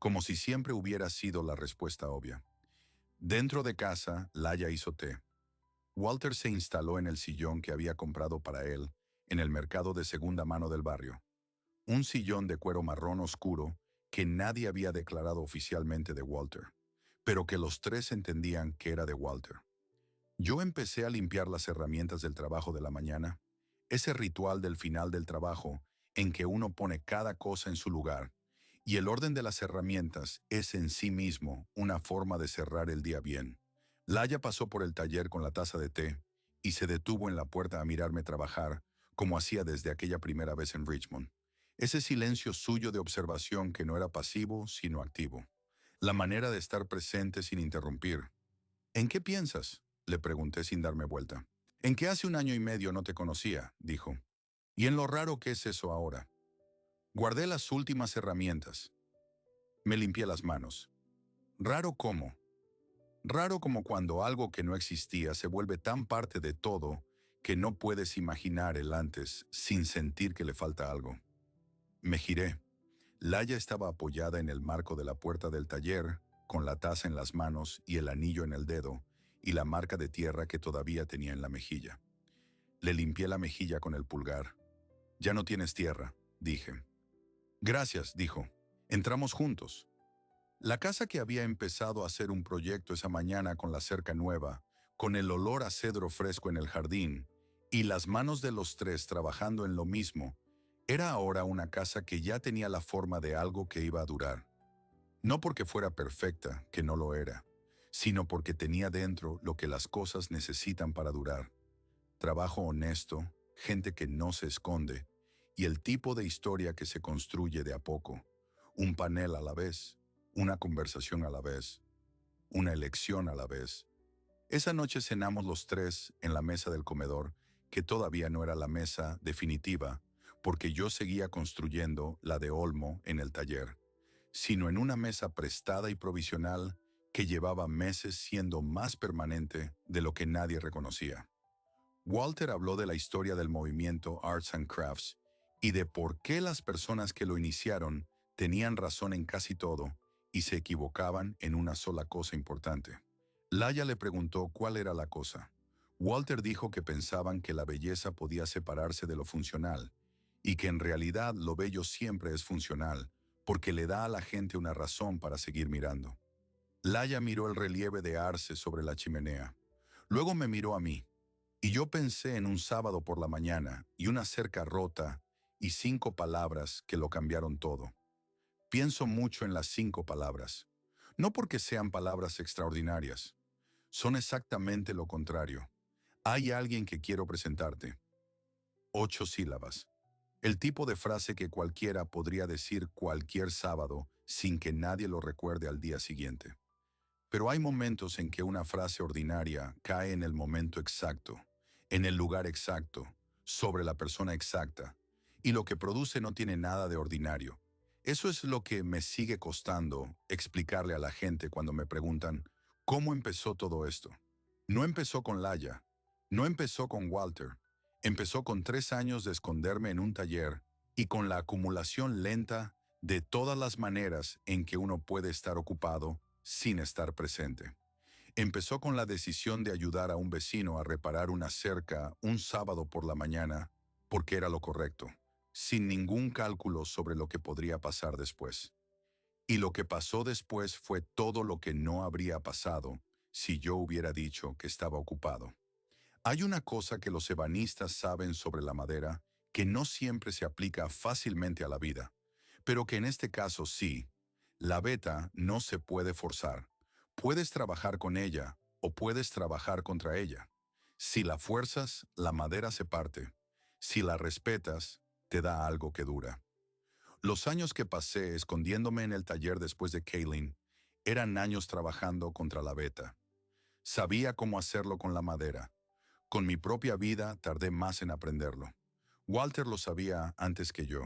como si siempre hubiera sido la respuesta obvia. Dentro de casa, Laia hizo té. Walter se instaló en el sillón que había comprado para él en el mercado de segunda mano del barrio. Un sillón de cuero marrón oscuro que nadie había declarado oficialmente de Walter, pero que los tres entendían que era de Walter. Yo empecé a limpiar las herramientas del trabajo de la mañana, ese ritual del final del trabajo en que uno pone cada cosa en su lugar, y el orden de las herramientas es en sí mismo una forma de cerrar el día bien. Laia pasó por el taller con la taza de té y se detuvo en la puerta a mirarme trabajar, como hacía desde aquella primera vez en Richmond. Ese silencio suyo de observación que no era pasivo, sino activo. La manera de estar presente sin interrumpir. ¿En qué piensas?, le pregunté sin darme vuelta. En que hace 1 año y medio no te conocía, dijo. Y en lo raro que es eso ahora. Guardé las últimas herramientas. Me limpié las manos. ¿Raro cómo? Raro como cuando algo que no existía se vuelve tan parte de todo que no puedes imaginar el antes sin sentir que le falta algo. Me giré. Laia estaba apoyada en el marco de la puerta del taller, con la taza en las manos y el anillo en el dedo, y la marca de tierra que todavía tenía en la mejilla. Le limpié la mejilla con el pulgar. Ya no tienes tierra, dije. Gracias, dijo. Entramos juntos. La casa que había empezado a hacer un proyecto esa mañana con la cerca nueva, con el olor a cedro fresco en el jardín, y las manos de los tres trabajando en lo mismo, era ahora una casa que ya tenía la forma de algo que iba a durar. No porque fuera perfecta, que no lo era, sino porque tenía dentro lo que las cosas necesitan para durar. Trabajo honesto, gente que no se esconde, y el tipo de historia que se construye de a poco. Un panel a la vez, una conversación a la vez, una elección a la vez. Esa noche cenamos los tres en la mesa del comedor, que todavía no era la mesa definitiva, porque yo seguía construyendo la de Olmo en el taller, sino en una mesa prestada y provisional que llevaba meses siendo más permanente de lo que nadie reconocía. Walter habló de la historia del movimiento Arts and Crafts y de por qué las personas que lo iniciaron tenían razón en casi todo y se equivocaban en una sola cosa importante. Laia le preguntó cuál era la cosa. Walter dijo que pensaban que la belleza podía separarse de lo funcional y que en realidad lo bello siempre es funcional porque le da a la gente una razón para seguir mirando. Laia miró el relieve de arce sobre la chimenea. Luego me miró a mí. Y yo pensé en un sábado por la mañana y una cerca rota y 5 palabras que lo cambiaron todo. Pienso mucho en las 5 palabras. No porque sean palabras extraordinarias. Son exactamente lo contrario. Hay alguien que quiero presentarte. 8 sílabas. El tipo de frase que cualquiera podría decir cualquier sábado sin que nadie lo recuerde al día siguiente. Pero hay momentos en que una frase ordinaria cae en el momento exacto, en el lugar exacto, sobre la persona exacta, y lo que produce no tiene nada de ordinario. Eso es lo que me sigue costando explicarle a la gente cuando me preguntan, ¿cómo empezó todo esto? No empezó con Laia, no empezó con Walter, empezó con 3 años de esconderme en un taller y con la acumulación lenta de todas las maneras en que uno puede estar ocupado sin estar presente. Empezó con la decisión de ayudar a un vecino a reparar una cerca un sábado por la mañana, porque era lo correcto, sin ningún cálculo sobre lo que podría pasar después. Y lo que pasó después fue todo lo que no habría pasado si yo hubiera dicho que estaba ocupado. Hay una cosa que los ebanistas saben sobre la madera que no siempre se aplica fácilmente a la vida, pero que en este caso sí. La veta no se puede forzar. Puedes trabajar con ella o puedes trabajar contra ella. Si la fuerzas, la madera se parte. Si la respetas, te da algo que dura. Los años que pasé escondiéndome en el taller después de Kaylin eran años trabajando contra la veta. Sabía cómo hacerlo con la madera. Con mi propia vida tardé más en aprenderlo. Walter lo sabía antes que yo.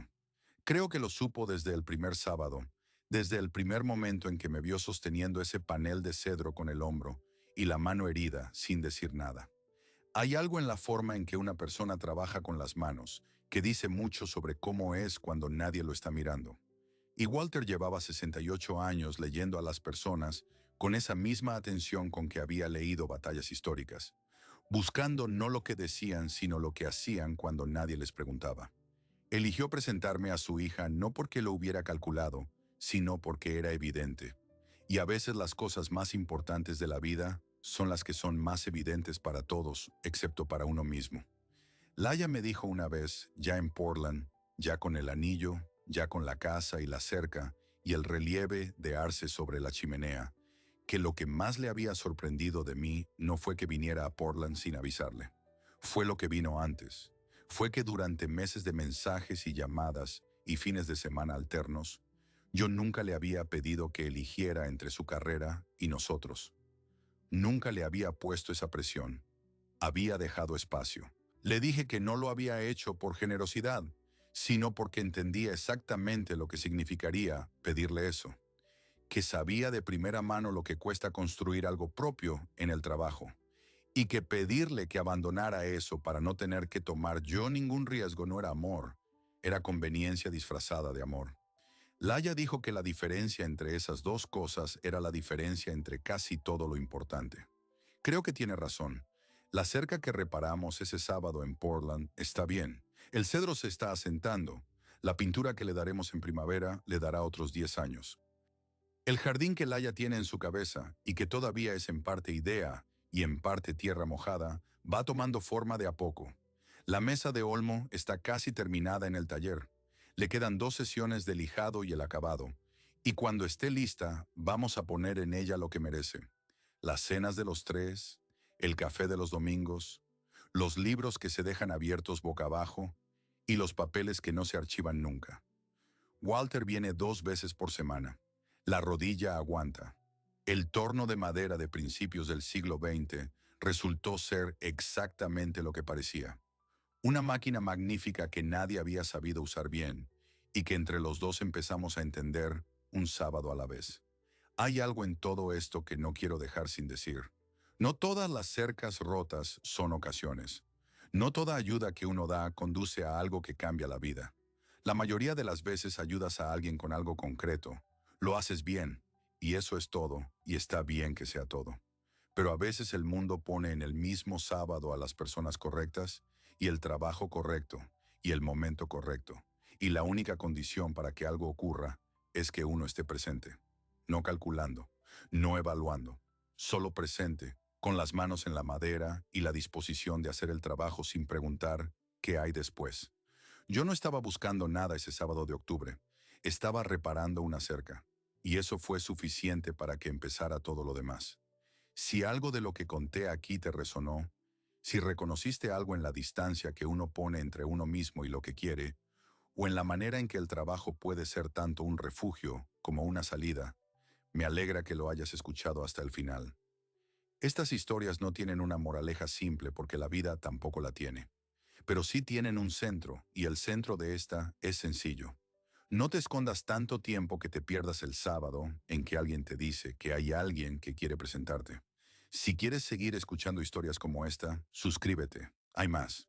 Creo que lo supo desde el primer sábado, desde el primer momento en que me vio sosteniendo ese panel de cedro con el hombro y la mano herida sin decir nada. Hay algo en la forma en que una persona trabaja con las manos que dice mucho sobre cómo es cuando nadie lo está mirando. Y Walter llevaba 68 años leyendo a las personas con esa misma atención con que había leído batallas históricas, buscando no lo que decían, sino lo que hacían cuando nadie les preguntaba. Eligió presentarme a su hija no porque lo hubiera calculado, sino porque era evidente. Y a veces las cosas más importantes de la vida son las que son más evidentes para todos, excepto para uno mismo. Laia me dijo una vez, ya en Portland, ya con el anillo, ya con la casa y la cerca, y el relieve de arce sobre la chimenea, que lo que más le había sorprendido de mí no fue que viniera a Portland sin avisarle. Fue lo que vino antes. Fue que durante meses de mensajes y llamadas y fines de semana alternos, yo nunca le había pedido que eligiera entre su carrera y nosotros. Nunca le había puesto esa presión. Había dejado espacio. Le dije que no lo había hecho por generosidad, sino porque entendía exactamente lo que significaría pedirle eso, que sabía de primera mano lo que cuesta construir algo propio en el trabajo, y que pedirle que abandonara eso para no tener que tomar yo ningún riesgo no era amor, era conveniencia disfrazada de amor. Laia dijo que la diferencia entre esas dos cosas era la diferencia entre casi todo lo importante. Creo que tiene razón. La cerca que reparamos ese sábado en Portland está bien. El cedro se está asentando. La pintura que le daremos en primavera le dará otros 10 años. El jardín que Laia tiene en su cabeza, y que todavía es en parte idea y en parte tierra mojada, va tomando forma de a poco. La mesa de olmo está casi terminada en el taller. Le quedan 2 sesiones de lijado y el acabado. Y cuando esté lista, vamos a poner en ella lo que merece. Las cenas de los tres, el café de los domingos, los libros que se dejan abiertos boca abajo y los papeles que no se archivan nunca. Walter viene 2 veces por semana. La rodilla aguanta. El torno de madera de principios del siglo XX resultó ser exactamente lo que parecía. Una máquina magnífica que nadie había sabido usar bien y que entre los dos empezamos a entender un sábado a la vez. Hay algo en todo esto que no quiero dejar sin decir. No todas las cercas rotas son ocasiones. No toda ayuda que uno da conduce a algo que cambia la vida. La mayoría de las veces ayudas a alguien con algo concreto. Lo haces bien, y eso es todo, y está bien que sea todo. Pero a veces el mundo pone en el mismo sábado a las personas correctas, y el trabajo correcto, y el momento correcto. Y la única condición para que algo ocurra es que uno esté presente. No calculando, no evaluando, solo presente, con las manos en la madera y la disposición de hacer el trabajo sin preguntar qué hay después. Yo no estaba buscando nada ese sábado de octubre, estaba reparando una cerca, y eso fue suficiente para que empezara todo lo demás. Si algo de lo que conté aquí te resonó, si reconociste algo en la distancia que uno pone entre uno mismo y lo que quiere, o en la manera en que el trabajo puede ser tanto un refugio como una salida, me alegra que lo hayas escuchado hasta el final. Estas historias no tienen una moraleja simple porque la vida tampoco la tiene, pero sí tienen un centro, y el centro de esta es sencillo. No te escondas tanto tiempo que te pierdas el sábado en que alguien te dice que hay alguien que quiere presentarte. Si quieres seguir escuchando historias como esta, suscríbete. Hay más.